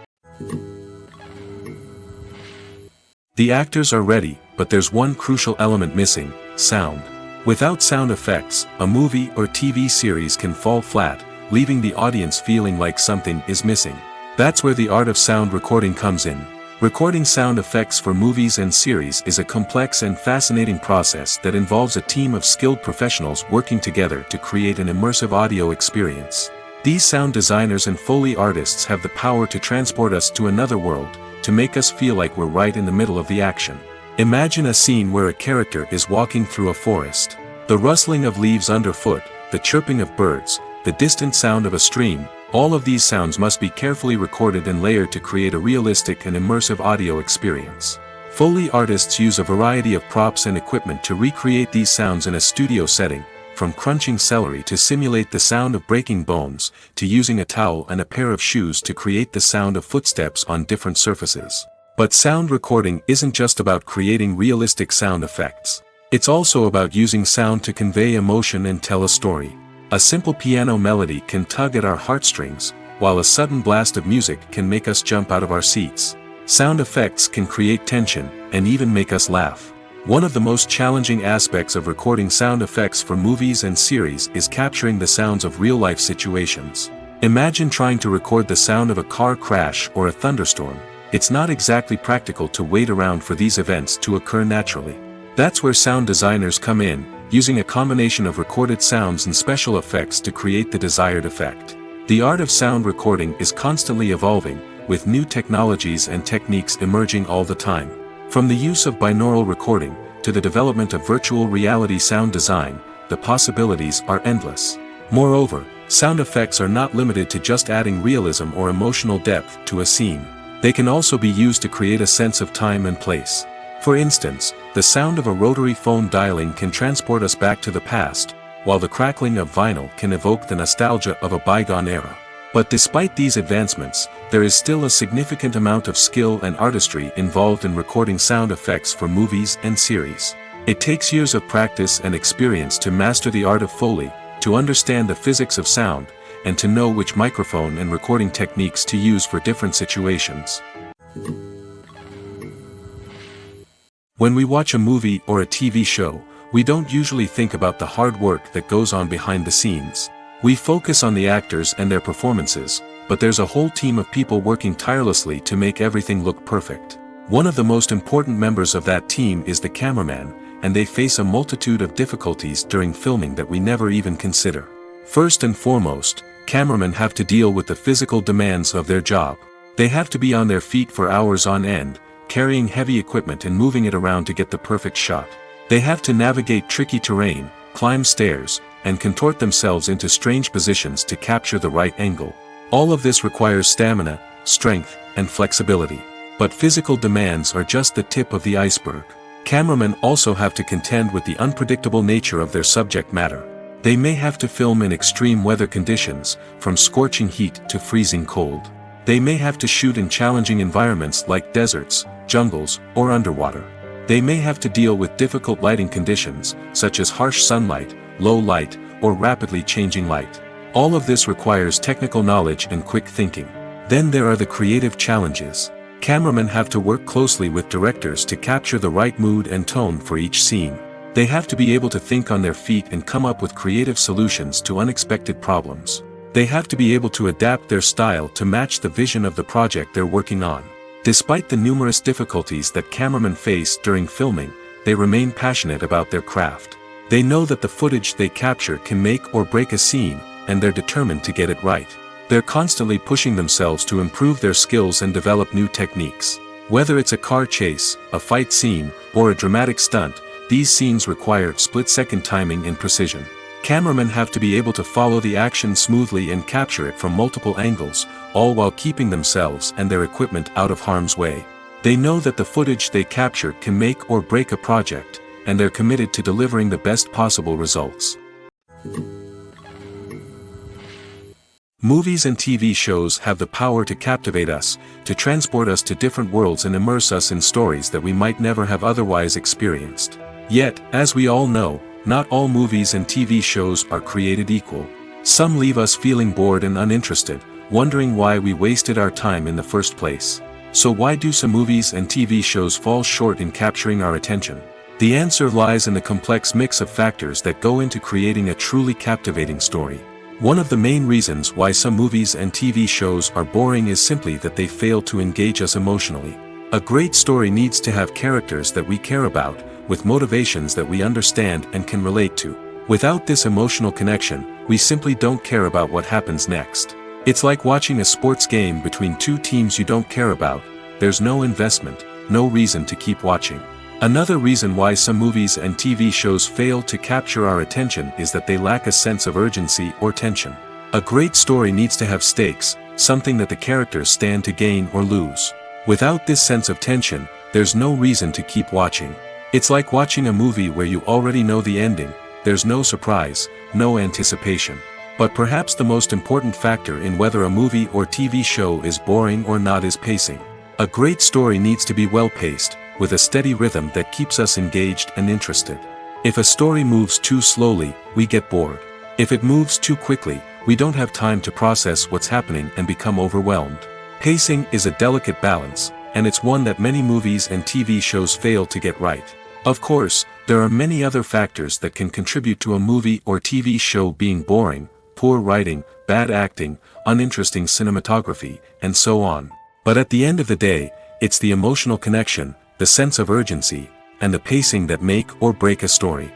The actors are ready, but there's one crucial element missing: sound. Without sound effects, a movie or TV series can fall flat, leaving the audience feeling like something is missing. That's where the art of sound recording comes in. Recording sound effects for movies and series is a complex and fascinating process that involves a team of skilled professionals working together to create an immersive audio experience. These sound designers and Foley artists have the power to transport us to another world, to make us feel like we're right in the middle of the action. Imagine a scene where a character is walking through a forest. The rustling of leaves underfoot, the chirping of birds, the distant sound of a stream, all of these sounds must be carefully recorded and layered to create a realistic and immersive audio experience. Foley artists use a variety of props and equipment to recreate these sounds in a studio setting, from crunching celery to simulate the sound of breaking bones, to using a towel and a pair of shoes to create the sound of footsteps on different surfaces. But sound recording isn't just about creating realistic sound effects. It's also about using sound to convey emotion and tell a story. A simple piano melody can tug at our heartstrings, while a sudden blast of music can make us jump out of our seats. Sound effects can create tension, and even make us laugh. One of the most challenging aspects of recording sound effects for movies and series is capturing the sounds of real-life situations. Imagine trying to record the sound of a car crash or a thunderstorm. It's not exactly practical to wait around for these events to occur naturally. That's where sound designers come in, using a combination of recorded sounds and special effects to create the desired effect. The art of sound recording is constantly evolving, with new technologies and techniques emerging all the time. From the use of binaural recording, to the development of virtual reality sound design, the possibilities are endless. Moreover, sound effects are not limited to just adding realism or emotional depth to a scene. They can also be used to create a sense of time and place. For instance, the sound of a rotary phone dialing can transport us back to the past, while the crackling of vinyl can evoke the nostalgia of a bygone era. But despite these advancements, there is still a significant amount of skill and artistry involved in recording sound effects for movies and series. It takes years of practice and experience to master the art of Foley, to understand the physics of sound, and to know which microphone and recording techniques to use for different situations. When we watch a movie or a TV show, we don't usually think about the hard work that goes on behind the scenes. We focus on the actors and their performances, but there's a whole team of people working tirelessly to make everything look perfect. One of the most important members of that team is the cameraman, and they face a multitude of difficulties during filming that we never even consider. First and foremost, cameramen have to deal with the physical demands of their job. They have to be on their feet for hours on end, carrying heavy equipment and moving it around to get the perfect shot. They have to navigate tricky terrain, climb stairs, and contort themselves into strange positions to capture the right angle. All of this requires stamina, strength, and flexibility. But physical demands are just the tip of the iceberg. Cameramen also have to contend with the unpredictable nature of their subject matter. They may have to film in extreme weather conditions, from scorching heat to freezing cold. They may have to shoot in challenging environments like deserts, jungles, or underwater. They may have to deal with difficult lighting conditions, such as harsh sunlight, low light, or rapidly changing light. All of this requires technical knowledge and quick thinking. Then there are the creative challenges. Cameramen have to work closely with directors to capture the right mood and tone for each scene. They have to be able to think on their feet and come up with creative solutions to unexpected problems. They have to be able to adapt their style to match the vision of the project they're working on. Despite the numerous difficulties that cameramen face during filming, they remain passionate about their craft. They know that the footage they capture can make or break a scene, and they're determined to get it right. They're constantly pushing themselves to improve their skills and develop new techniques. Whether it's a car chase, a fight scene, or a dramatic stunt, these scenes require split-second timing and precision. Cameramen have to be able to follow the action smoothly and capture it from multiple angles, all while keeping themselves and their equipment out of harm's way. They know that the footage they capture can make or break a project, and they're committed to delivering the best possible results. Movies and TV shows have the power to captivate us, to transport us to different worlds and immerse us in stories that we might never have otherwise experienced. Yet, as we all know, not all movies and TV shows are created equal. Some leave us feeling bored and uninterested, wondering why we wasted our time in the first place. So why do some movies and TV shows fall short in capturing our attention? The answer lies in the complex mix of factors that go into creating a truly captivating story. One of the main reasons why some movies and TV shows are boring is simply that they fail to engage us emotionally. A great story needs to have characters that we care about, with motivations that we understand and can relate to. Without this emotional connection, we simply don't care about what happens next. It's like watching a sports game between two teams you don't care about. There's no investment, no reason to keep watching. Another reason why some movies and TV shows fail to capture our attention is that they lack a sense of urgency or tension. A great story needs to have stakes, something that the characters stand to gain or lose. Without this sense of tension, there's no reason to keep watching. It's like watching a movie where you already know the ending. There's no surprise, no anticipation. But perhaps the most important factor in whether a movie or TV show is boring or not is pacing. A great story needs to be well-paced, with a steady rhythm that keeps us engaged and interested. If a story moves too slowly, we get bored. If it moves too quickly, we don't have time to process what's happening and become overwhelmed. Pacing is a delicate balance, and it's one that many movies and TV shows fail to get right. Of course, there are many other factors that can contribute to a movie or TV show being boring: poor writing, bad acting, uninteresting cinematography, and so on. But at the end of the day, it's the emotional connection, the sense of urgency, and the pacing that make or break a story.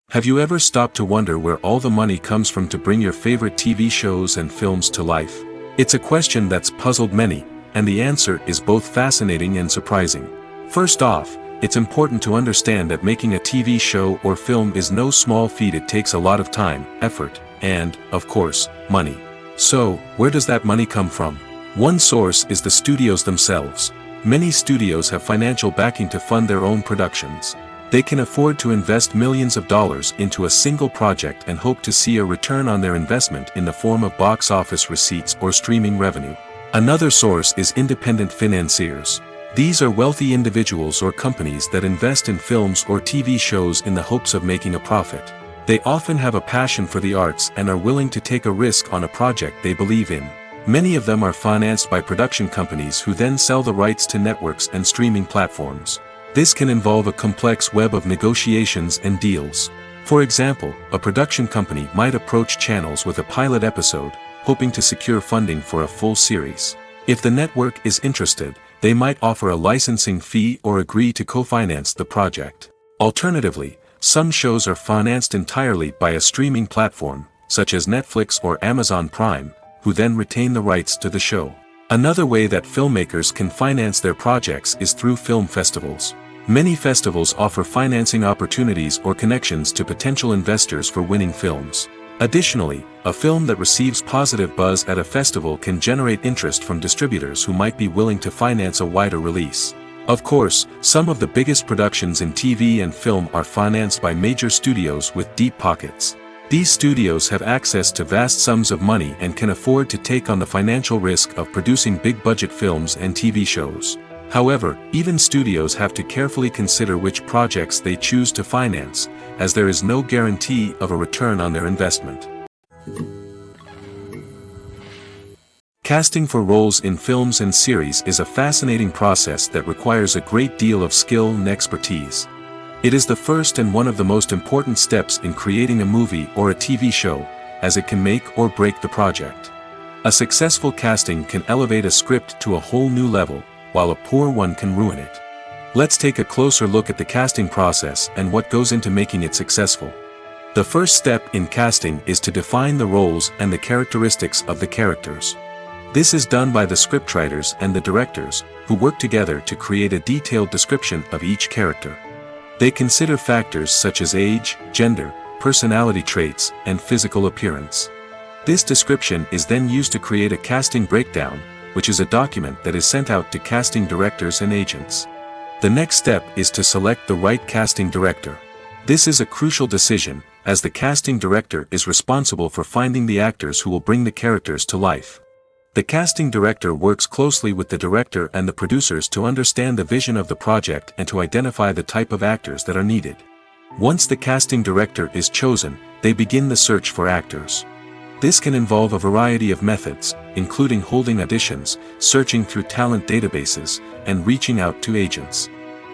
Have you ever stopped to wonder where all the money comes from to bring your favorite TV shows and films to life? It's a question that's puzzled many, and the answer is both fascinating and surprising. First off, it's important to understand that making a TV show or film is no small feat. It takes a lot of time, effort, and, of course, money. So, where does that money come from? One source is the studios themselves. Many studios have financial backing to fund their own productions. They can afford to invest millions of dollars into a single project and hope to see a return on their investment in the form of box office receipts or streaming revenue. Another source is independent financiers. These are wealthy individuals or companies that invest in films or TV shows in the hopes of making a profit. They often have a passion for the arts and are willing to take a risk on a project they believe in. Many of them are financed by production companies who then sell the rights to networks and streaming platforms. This can involve a complex web of negotiations and deals. For example, a production company might approach channels with a pilot episode, hoping to secure funding for a full series. If the network is interested, they might offer a licensing fee or agree to co-finance the project. Alternatively, some shows are financed entirely by a streaming platform, such as Netflix or Amazon Prime, who then retain the rights to the show. Another way that filmmakers can finance their projects is through film festivals. Many festivals offer financing opportunities or connections to potential investors for winning films. Additionally, a film that receives positive buzz at a festival can generate interest from distributors who might be willing to finance a wider release. Of course, some of the biggest productions in TV and film are financed by major studios with deep pockets. These studios have access to vast sums of money and can afford to take on the financial risk of producing big-budget films and TV shows. However, even studios have to carefully consider which projects they choose to finance, as there is no guarantee of a return on their investment. Casting for roles in films and series is a fascinating process that requires a great deal of skill and expertise. It is the first and one of the most important steps in creating a movie or a TV show, as it can make or break the project. A successful casting can elevate a script to a whole new level, while a poor one can ruin it. Let's take a closer look at the casting process and what goes into making it successful. The first step in casting is to define the roles and the characteristics of the characters. This is done by the scriptwriters and the directors, who work together to create a detailed description of each character. They consider factors such as age, gender, personality traits, and physical appearance. This description is then used to create a casting breakdown, which is a document that is sent out to casting directors and agents. The next step is to select the right casting director. This is a crucial decision, as the casting director is responsible for finding the actors who will bring the characters to life. The casting director works closely with the director and the producers to understand the vision of the project and to identify the type of actors that are needed. Once the casting director is chosen, they begin the search for actors. This can involve a variety of methods, including holding auditions, searching through talent databases, and reaching out to agents.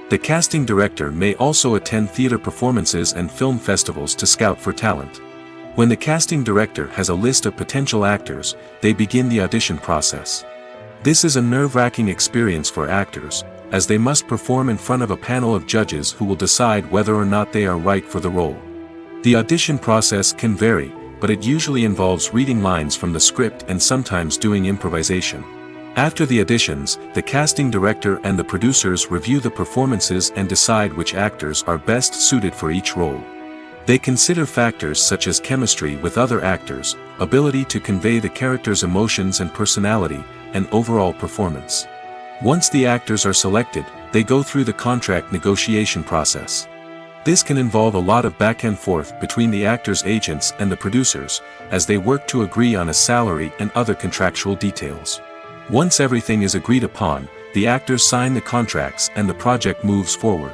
The casting director may also attend theater performances and film festivals to scout for talent. When the casting director has a list of potential actors, they begin the audition process. This is a nerve-wracking experience for actors, as they must perform in front of a panel of judges who will decide whether or not they are right for the role. The audition process can vary, but it usually involves reading lines from the script and sometimes doing improvisation. After the auditions, the casting director and the producers review the performances and decide which actors are best suited for each role. They consider factors such as chemistry with other actors, ability to convey the character's emotions and personality, and overall performance. Once the actors are selected, they go through the contract negotiation process. This can involve a lot of back and forth between the actors' agents and the producers, as they work to agree on a salary and other contractual details. Once everything is agreed upon, the actors sign the contracts and the project moves forward.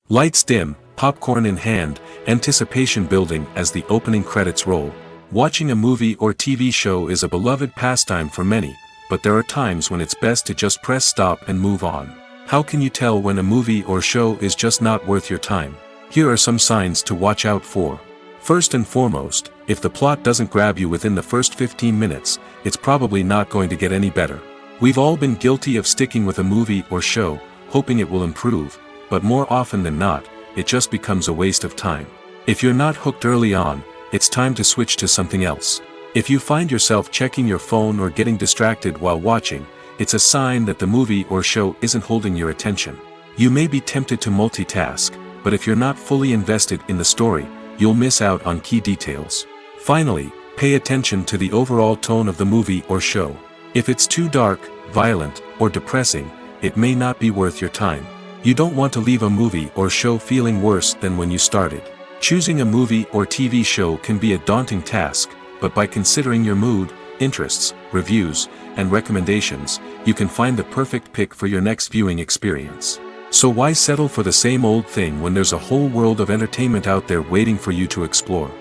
Lights dim, popcorn in hand, anticipation building as the opening credits roll. Watching a movie or TV show is a beloved pastime for many, but there are times when it's best to just press stop and move on. How can you tell when a movie or show is just not worth your time? Here are some signs to watch out for. First and foremost, if the plot doesn't grab you within the first 15 minutes, it's probably not going to get any better. We've all been guilty of sticking with a movie or show, hoping it will improve, but more often than not, it just becomes a waste of time. If you're not hooked early on, it's time to switch to something else. If you find yourself checking your phone or getting distracted while watching, it's a sign that the movie or show isn't holding your attention. You may be tempted to multitask, but if you're not fully invested in the story, you'll miss out on key details. Finally, pay attention to the overall tone of the movie or show. If it's too dark, violent, or depressing, it may not be worth your time. You don't want to leave a movie or show feeling worse than when you started. Choosing a movie or TV show can be a daunting task, but by considering your mood, interests, reviews, and recommendations, you can find the perfect pick for your next viewing experience. So why settle for the same old thing when there's a whole world of entertainment out there waiting for you to explore?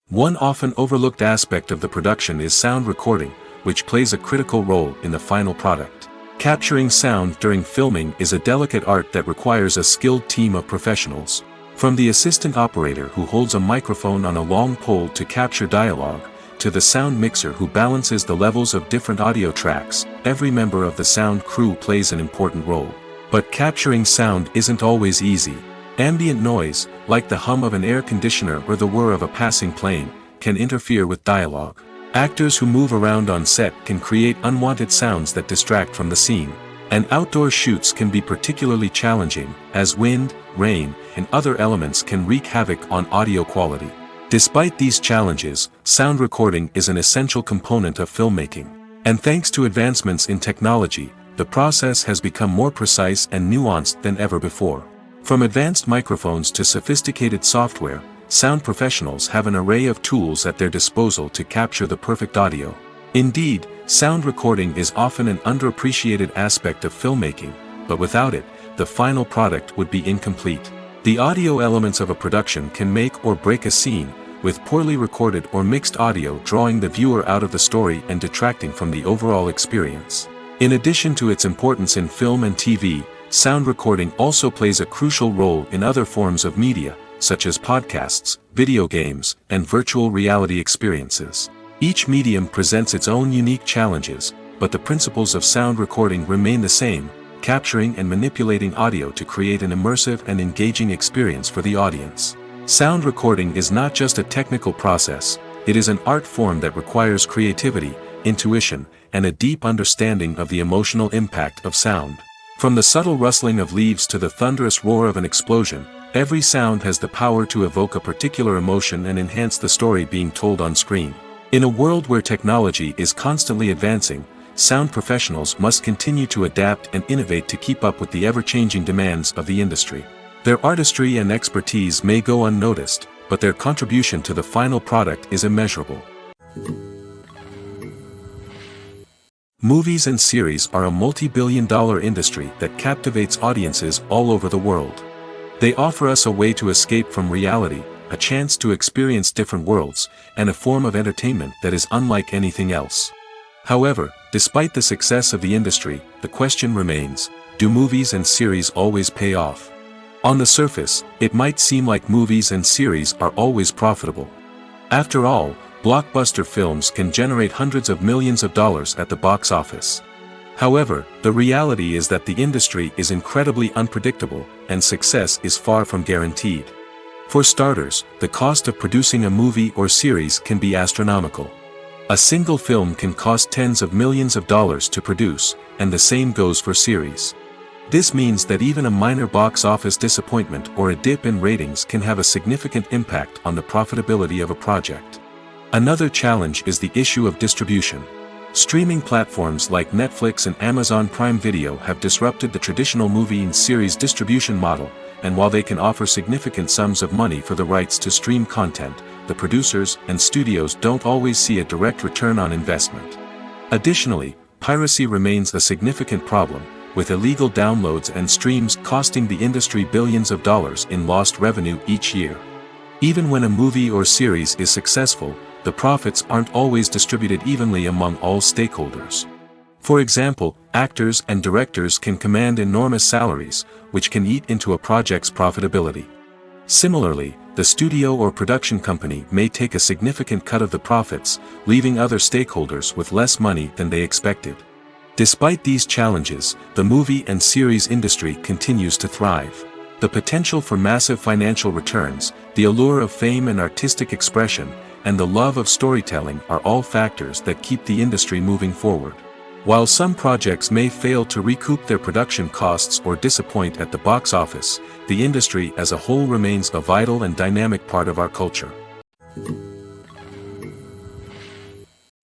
One often overlooked aspect of the production is sound recording, which plays a critical role in the final product. Capturing sound during filming is a delicate art that requires a skilled team of professionals. From the assistant operator who holds a microphone on a long pole to capture dialogue, to the sound mixer who balances the levels of different audio tracks, every member of the sound crew plays an important role. But capturing sound isn't always easy. Ambient noise, like the hum of an air conditioner or the whir of a passing plane, can interfere with dialogue. Actors who move around on set can create unwanted sounds that distract from the scene. And outdoor shoots can be particularly challenging, as wind, rain, and other elements can wreak havoc on audio quality. Despite these challenges, sound recording is an essential component of filmmaking. And thanks to advancements in technology, the process has become more precise and nuanced than ever before. From advanced microphones to sophisticated software, sound professionals have an array of tools at their disposal to capture the perfect audio. Indeed, sound recording is often an underappreciated aspect of filmmaking, but without it, the final product would be incomplete. The audio elements of a production can make or break a scene, with poorly recorded or mixed audio drawing the viewer out of the story and detracting from the overall experience. In addition to its importance in film and TV, sound recording also plays a crucial role in other forms of media, such as podcasts, video games, and virtual reality experiences. Each medium presents its own unique challenges, but the principles of sound recording remain the same, capturing and manipulating audio to create an immersive and engaging experience for the audience. Sound recording is not just a technical process, it is an art form that requires creativity, intuition, and a deep understanding of the emotional impact of sound. From the subtle rustling of leaves to the thunderous roar of an explosion, every sound has the power to evoke a particular emotion and enhance the story being told on screen. In a world where technology is constantly advancing, sound professionals must continue to adapt and innovate to keep up with the ever-changing demands of the industry. Their artistry and expertise may go unnoticed, but their contribution to the final product is immeasurable. Movies and series are a multi-billion-dollar industry that captivates audiences all over the world. They offer us a way to escape from reality, a chance to experience different worlds, and a form of entertainment that is unlike anything else. However, despite the success of the industry, the question remains, do movies and series always pay off? On the surface, it might seem like movies and series are always profitable. After all, blockbuster films can generate hundreds of millions of dollars at the box office. However, the reality is that the industry is incredibly unpredictable, and success is far from guaranteed. For starters, the cost of producing a movie or series can be astronomical. A single film can cost tens of millions of dollars to produce, and the same goes for series. This means that even a minor box office disappointment or a dip in ratings can have a significant impact on the profitability of a project. Another challenge is the issue of distribution. Streaming platforms like Netflix and Amazon Prime Video have disrupted the traditional movie and series distribution model, and while they can offer significant sums of money for the rights to stream content, the producers and studios don't always see a direct return on investment. Additionally, piracy remains a significant problem, with illegal downloads and streams costing the industry billions of dollars in lost revenue each year. Even when a movie or series is successful, the profits aren't always distributed evenly among all stakeholders. For example, actors and directors can command enormous salaries, which can eat into a project's profitability. Similarly, the studio or production company may take a significant cut of the profits, leaving other stakeholders with less money than they expected. Despite these challenges, the movie and series industry continues to thrive. The potential for massive financial returns, the allure of fame and artistic expression, and the love of storytelling are all factors that keep the industry moving forward. While some projects may fail to recoup their production costs or disappoint at the box office, the industry as a whole remains a vital and dynamic part of our culture.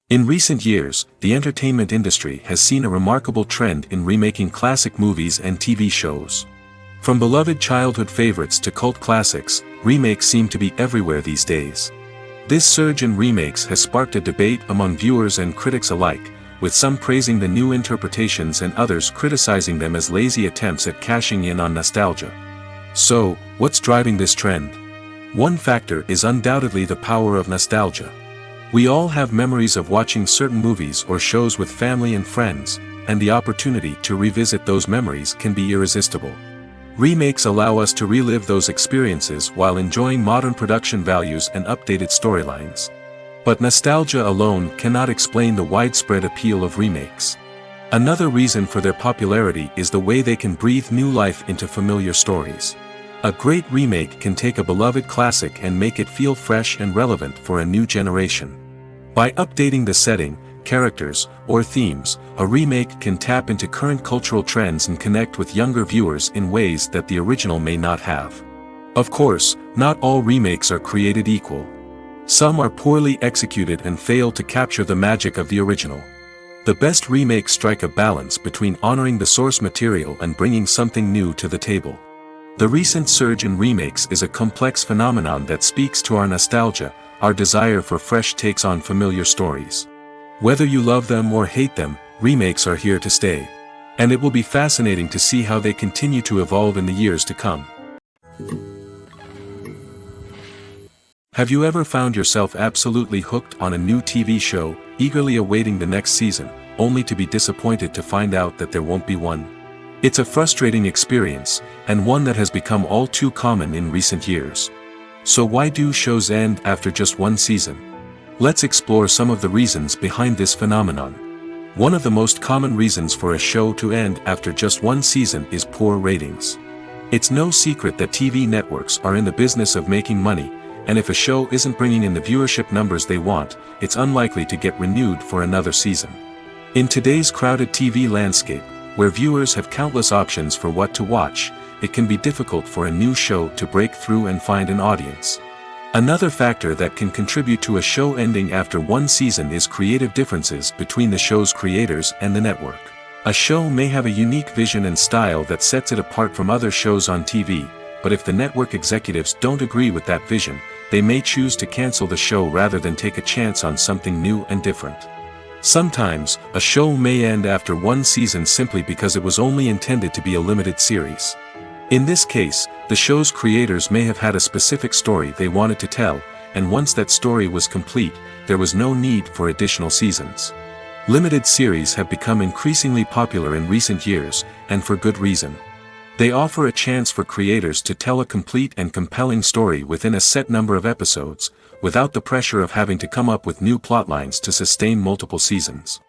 In recent years, the entertainment industry has seen a remarkable trend in remaking classic movies and TV shows. From beloved childhood favorites to cult classics, remakes seem to be everywhere these days. This surge in remakes has sparked a debate among viewers and critics alike, with some praising the new interpretations and others criticizing them as lazy attempts at cashing in on nostalgia. So, what's driving this trend? One factor is undoubtedly the power of nostalgia. We all have memories of watching certain movies or shows with family and friends, and the opportunity to revisit those memories can be irresistible. Remakes allow us to relive those experiences while enjoying modern production values and updated storylines. But nostalgia alone cannot explain the widespread appeal of remakes. Another reason for their popularity is the way they can breathe new life into familiar stories. A great remake can take a beloved classic and make it feel fresh and relevant for a new generation. By updating the setting, characters, or themes, a remake can tap into current cultural trends and connect with younger viewers in ways that the original may not have. Of course, not all remakes are created equal. Some are poorly executed and fail to capture the magic of the original. The best remakes strike a balance between honoring the source material and bringing something new to the table. The recent surge in remakes is a complex phenomenon that speaks to our nostalgia, our desire for fresh takes on familiar stories. Whether you love them or hate them, remakes are here to stay. And it will be fascinating to see how they continue to evolve in the years to come. Have you ever found yourself absolutely hooked on a new TV show, eagerly awaiting the next season, only to be disappointed to find out that there won't be one? It's a frustrating experience, and one that has become all too common in recent years. So why do shows end after just one season? Let's explore some of the reasons behind this phenomenon. One of the most common reasons for a show to end after just one season is poor ratings. It's no secret that TV networks are in the business of making money, and if a show isn't bringing in the viewership numbers they want, it's unlikely to get renewed for another season. In today's crowded TV landscape, where viewers have countless options for what to watch, it can be difficult for a new show to break through and find an audience. Another factor that can contribute to a show ending after one season is creative differences between the show's creators and the network. A show may have a unique vision and style that sets it apart from other shows on TV, but if the network executives don't agree with that vision, they may choose to cancel the show rather than take a chance on something new and different. Sometimes, a show may end after one season simply because it was only intended to be a limited series. In this case, the show's creators may have had a specific story they wanted to tell, and once that story was complete, there was no need for additional seasons. Limited series have become increasingly popular in recent years, and for good reason. They offer a chance for creators to tell a complete and compelling story within a set number of episodes, without the pressure of having to come up with new plotlines to sustain multiple seasons.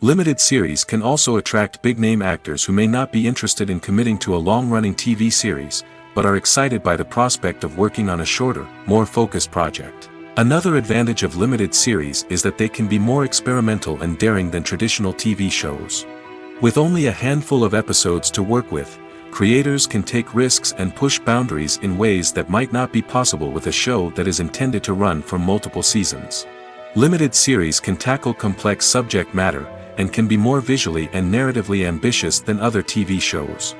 Limited series can also attract big-name actors who may not be interested in committing to a long-running TV series, but are excited by the prospect of working on a shorter, more focused project. Another advantage of limited series is that they can be more experimental and daring than traditional TV shows. With only a handful of episodes to work with, creators can take risks and push boundaries in ways that might not be possible with a show that is intended to run for multiple seasons. Limited series can tackle complex subject matter, and can be more visually and narratively ambitious than other TV shows.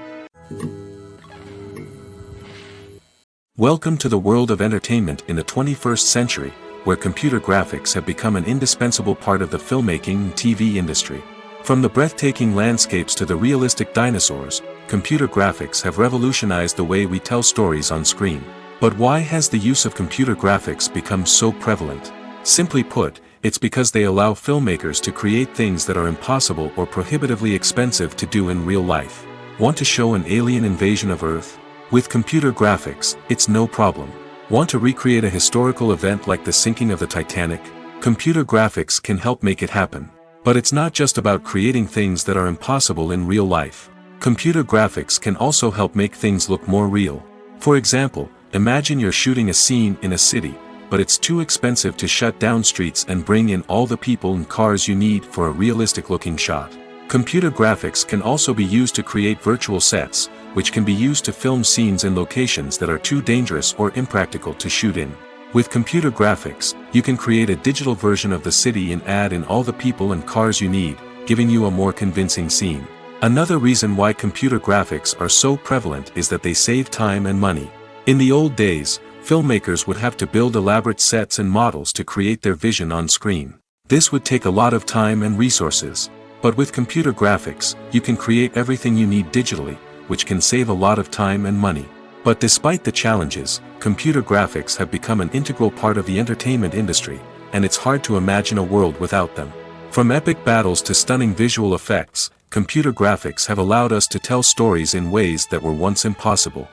Welcome to the world of entertainment in the 21st century, where computer graphics have become an indispensable part of the filmmaking and TV industry. From the breathtaking landscapes to the realistic dinosaurs, computer graphics have revolutionized the way we tell stories on screen. But why has the use of computer graphics become so prevalent? Simply put, it's because they allow filmmakers to create things that are impossible or prohibitively expensive to do in real life. Want to show an alien invasion of Earth? With computer graphics, it's no problem. Want to recreate a historical event like the sinking of the Titanic? Computer graphics can help make it happen. But it's not just about creating things that are impossible in real life. Computer graphics can also help make things look more real. For example, imagine you're shooting a scene in a city, but it's too expensive to shut down streets and bring in all the people and cars you need for a realistic-looking shot. Computer graphics can also be used to create virtual sets, which can be used to film scenes in locations that are too dangerous or impractical to shoot in. With computer graphics, you can create a digital version of the city and add in all the people and cars you need, giving you a more convincing scene. Another reason why computer graphics are so prevalent is that they save time and money. In the old days, filmmakers would have to build elaborate sets and models to create their vision on screen. This would take a lot of time and resources. But with computer graphics, you can create everything you need digitally, which can save a lot of time and money. But despite the challenges, computer graphics have become an integral part of the entertainment industry, and it's hard to imagine a world without them. From epic battles to stunning visual effects, computer graphics have allowed us to tell stories in ways that were once impossible.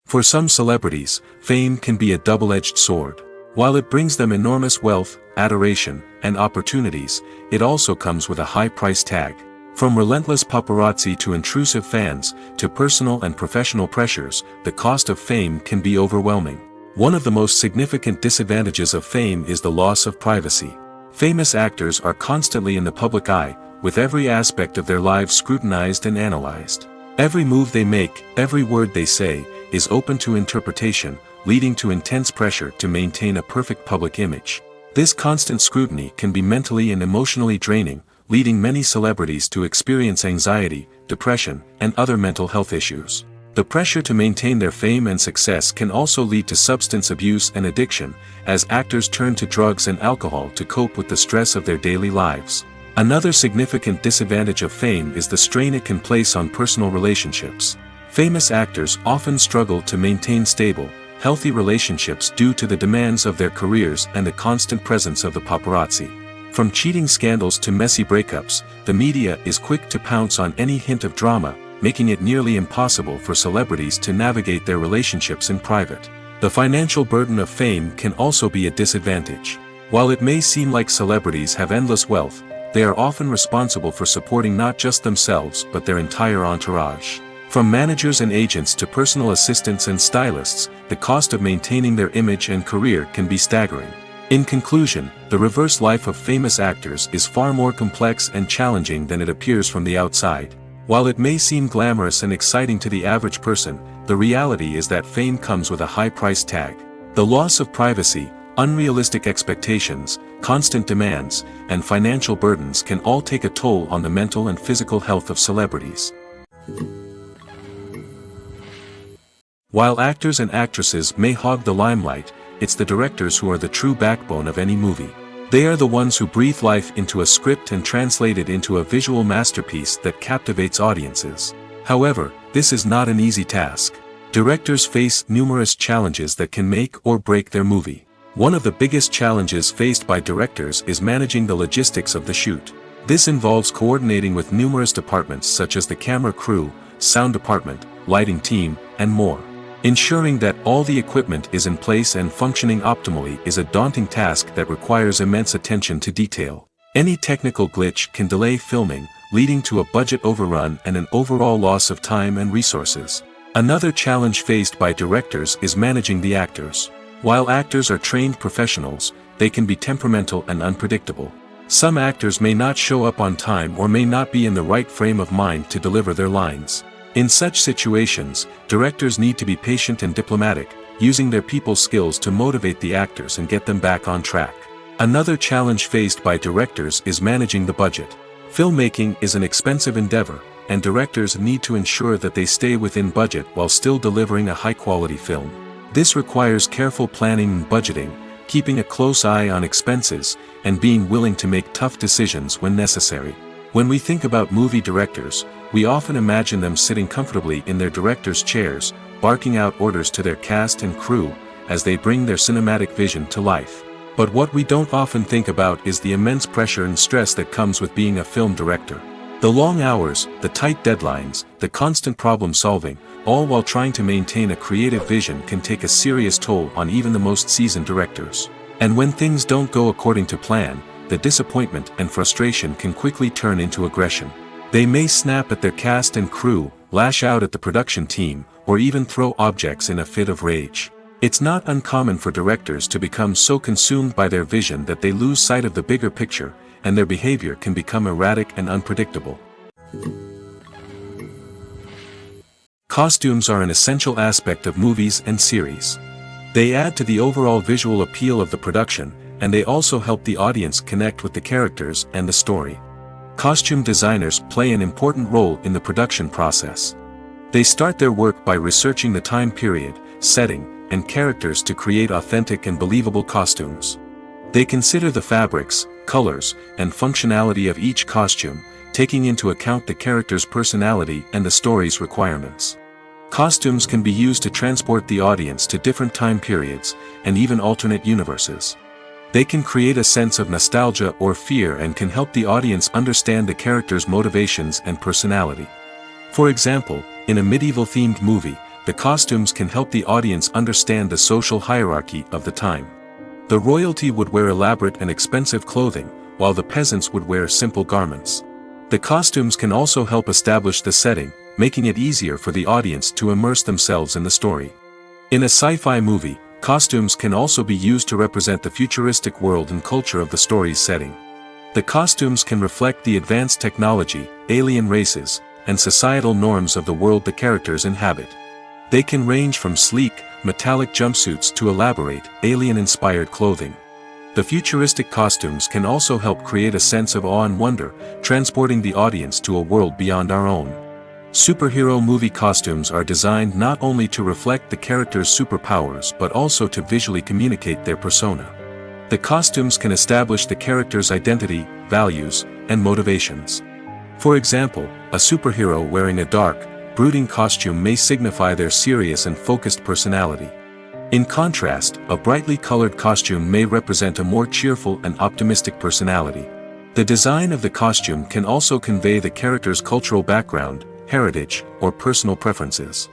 For some celebrities, fame can be a double-edged sword. While it brings them enormous wealth, adoration, and opportunities, it also comes with a high price tag. From relentless paparazzi to intrusive fans, to personal and professional pressures, the cost of fame can be overwhelming. One of the most significant disadvantages of fame is the loss of privacy. Famous actors are constantly in the public eye, with every aspect of their lives scrutinized and analyzed. Every move they make, every word they say, is open to interpretation, leading to intense pressure to maintain a perfect public image. This constant scrutiny can be mentally and emotionally draining, leading many celebrities to experience anxiety, depression, and other mental health issues. The pressure to maintain their fame and success can also lead to substance abuse and addiction, as actors turn to drugs and alcohol to cope with the stress of their daily lives. Another significant disadvantage of fame is the strain it can place on personal relationships. Famous actors often struggle to maintain stable, healthy relationships due to the demands of their careers and the constant presence of the paparazzi. From cheating scandals to messy breakups, the media is quick to pounce on any hint of drama, making it nearly impossible for celebrities to navigate their relationships in private. The financial burden of fame can also be a disadvantage. While it may seem like celebrities have endless wealth, they are often responsible for supporting not just themselves but their entire entourage. From managers and agents to personal assistants and stylists, the cost of maintaining their image and career can be staggering. In conclusion, the reverse life of famous actors is far more complex and challenging than it appears from the outside. While it may seem glamorous and exciting to the average person, the reality is that fame comes with a high price tag. The loss of privacy, unrealistic expectations, constant demands, and financial burdens can all take a toll on the mental and physical health of celebrities. While actors and actresses may hog the limelight, it's the directors who are the true backbone of any movie. They are the ones who breathe life into a script and translate it into a visual masterpiece that captivates audiences. However, this is not an easy task. Directors face numerous challenges that can make or break their movie. One of the biggest challenges faced by directors is managing the logistics of the shoot. This involves coordinating with numerous departments such as the camera crew, sound department, lighting team, and more. Ensuring that all the equipment is in place and functioning optimally is a daunting task that requires immense attention to detail. Any technical glitch can delay filming, leading to a budget overrun and an overall loss of time and resources. Another challenge faced by directors is managing the actors. While actors are trained professionals, they can be temperamental and unpredictable. Some actors may not show up on time or may not be in the right frame of mind to deliver their lines. In such situations, directors need to be patient and diplomatic, using their people skills to motivate the actors and get them back on track. Another challenge faced by directors is managing the budget. Filmmaking is an expensive endeavor, and directors need to ensure that they stay within budget while still delivering a high-quality film. This requires careful planning and budgeting, keeping a close eye on expenses, and being willing to make tough decisions when necessary. When we think about movie directors, we often imagine them sitting comfortably in their director's chairs, barking out orders to their cast and crew, as they bring their cinematic vision to life. But what we don't often think about is the immense pressure and stress that comes with being a film director. The long hours, the tight deadlines, the constant problem solving, all while trying to maintain a creative vision can take a serious toll on even the most seasoned directors. And when things don't go according to plan, the disappointment and frustration can quickly turn into aggression. They may snap at their cast and crew, lash out at the production team, or even throw objects in a fit of rage. It's not uncommon for directors to become so consumed by their vision that they lose sight of the bigger picture, and their behavior can become erratic and unpredictable. Costumes are an essential aspect of movies and series. They add to the overall visual appeal of the production, and they also help the audience connect with the characters and the story. Costume designers play an important role in the production process. They start their work by researching the time period, setting, and characters to create authentic and believable costumes. They consider the fabrics, colors, and functionality of each costume, taking into account the character's personality and the story's requirements. Costumes can be used to transport the audience to different time periods, and even alternate universes. They can create a sense of nostalgia or fear and can help the audience understand the character's motivations and personality. For example, in a medieval-themed movie, the costumes can help the audience understand the social hierarchy of the time. The royalty would wear elaborate and expensive clothing, while the peasants would wear simple garments. The costumes can also help establish the setting, making it easier for the audience to immerse themselves in the story. In a sci-fi movie, costumes can also be used to represent the futuristic world and culture of the story's setting. The costumes can reflect the advanced technology, alien races, and societal norms of the world the characters inhabit. They can range from sleek, metallic jumpsuits to elaborate, alien-inspired clothing. The futuristic costumes can also help create a sense of awe and wonder, transporting the audience to a world beyond our own. Superhero movie costumes are designed not only to reflect the character's superpowers but also to visually communicate their persona. The costumes can establish the character's identity, values, and motivations. For example, a superhero wearing a dark, brooding costume may signify their serious and focused personality. In contrast, a brightly colored costume may represent a more cheerful and optimistic personality. The design of the costume can also convey the character's cultural background, heritage, or personal preferences.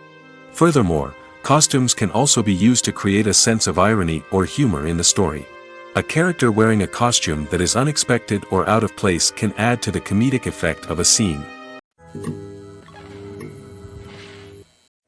Furthermore, costumes can also be used to create a sense of irony or humor in the story. A character wearing a costume that is unexpected or out of place can add to the comedic effect of a scene.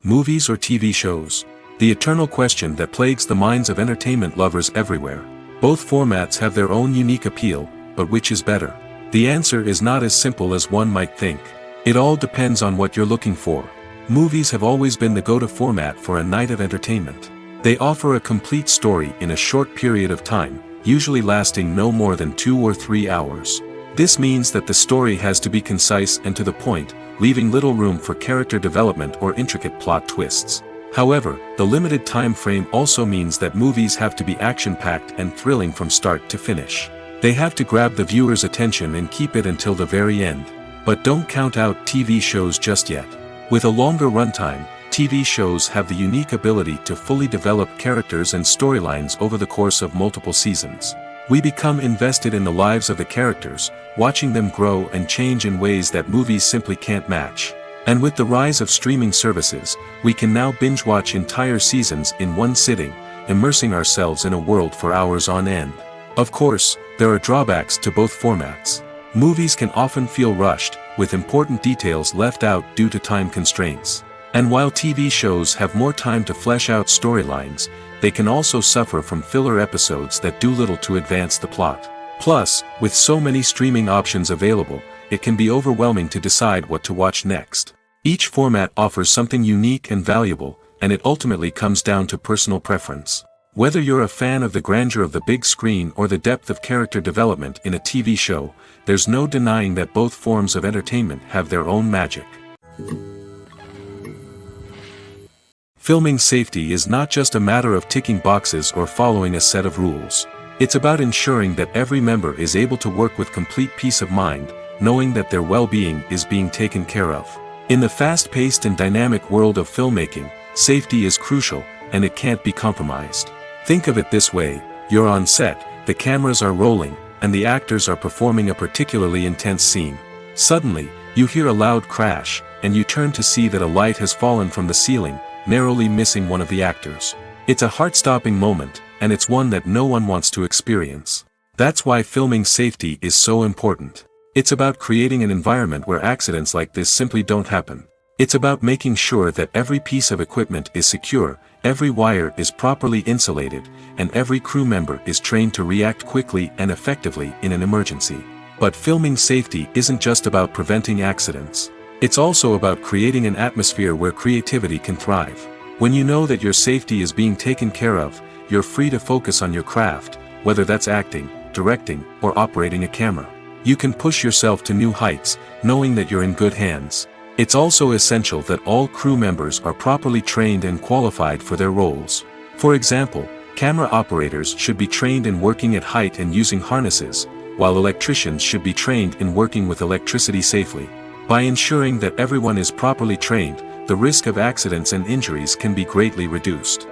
movies or TV shows? The eternal question that plagues the minds of entertainment lovers everywhere. Both formats have their own unique appeal, but which is better? The answer is not as simple as one might think. It all depends on what you're looking for. Movies have always been the go-to format for a night of entertainment. They offer a complete story in a short period of time, usually lasting no more than 2 or 3 hours. This means that the story has to be concise and to the point, leaving little room for character development or intricate plot twists. However, the limited time frame also means that movies have to be action-packed and thrilling from start to finish. They have to grab the viewer's attention and keep it until the very end. But don't count out TV shows just yet. With a longer runtime, TV shows have the unique ability to fully develop characters and storylines over the course of multiple seasons. We become invested in the lives of the characters, watching them grow and change in ways that movies simply can't match. And with the rise of streaming services, we can now binge-watch entire seasons in one sitting, immersing ourselves in a world for hours on end. Of course, there are drawbacks to both formats. Movies can often feel rushed, with important details left out due to time constraints. And while TV shows have more time to flesh out storylines, they can also suffer from filler episodes that do little to advance the plot. Plus, with so many streaming options available, it can be overwhelming to decide what to watch next. Each format offers something unique and valuable, and it ultimately comes down to personal preference. Whether you're a fan of the grandeur of the big screen or the depth of character development in a TV show, there's no denying that both forms of entertainment have their own magic. Filming safety is not just a matter of ticking boxes or following a set of rules. It's about ensuring that every member is able to work with complete peace of mind, knowing that their well-being is being taken care of. In the fast-paced and dynamic world of filmmaking, safety is crucial, and it can't be compromised. Think of it this way: you're on set, the cameras are rolling, and the actors are performing a particularly intense scene. Suddenly, you hear a loud crash, and you turn to see that a light has fallen from the ceiling, narrowly missing one of the actors. It's a heart-stopping moment, and it's one that no one wants to experience. That's why filming safety is so important. It's about creating an environment where accidents like this simply don't happen. It's about making sure that every piece of equipment is secure, every wire is properly insulated, and every crew member is trained to react quickly and effectively in an emergency. But filming safety isn't just about preventing accidents. It's also about creating an atmosphere where creativity can thrive. When you know that your safety is being taken care of, you're free to focus on your craft, whether that's acting, directing, or operating a camera. You can push yourself to new heights, knowing that you're in good hands. It's also essential that all crew members are properly trained and qualified for their roles. For example, camera operators should be trained in working at height and using harnesses, while electricians should be trained in working with electricity safely. By ensuring that everyone is properly trained, the risk of accidents and injuries can be greatly reduced.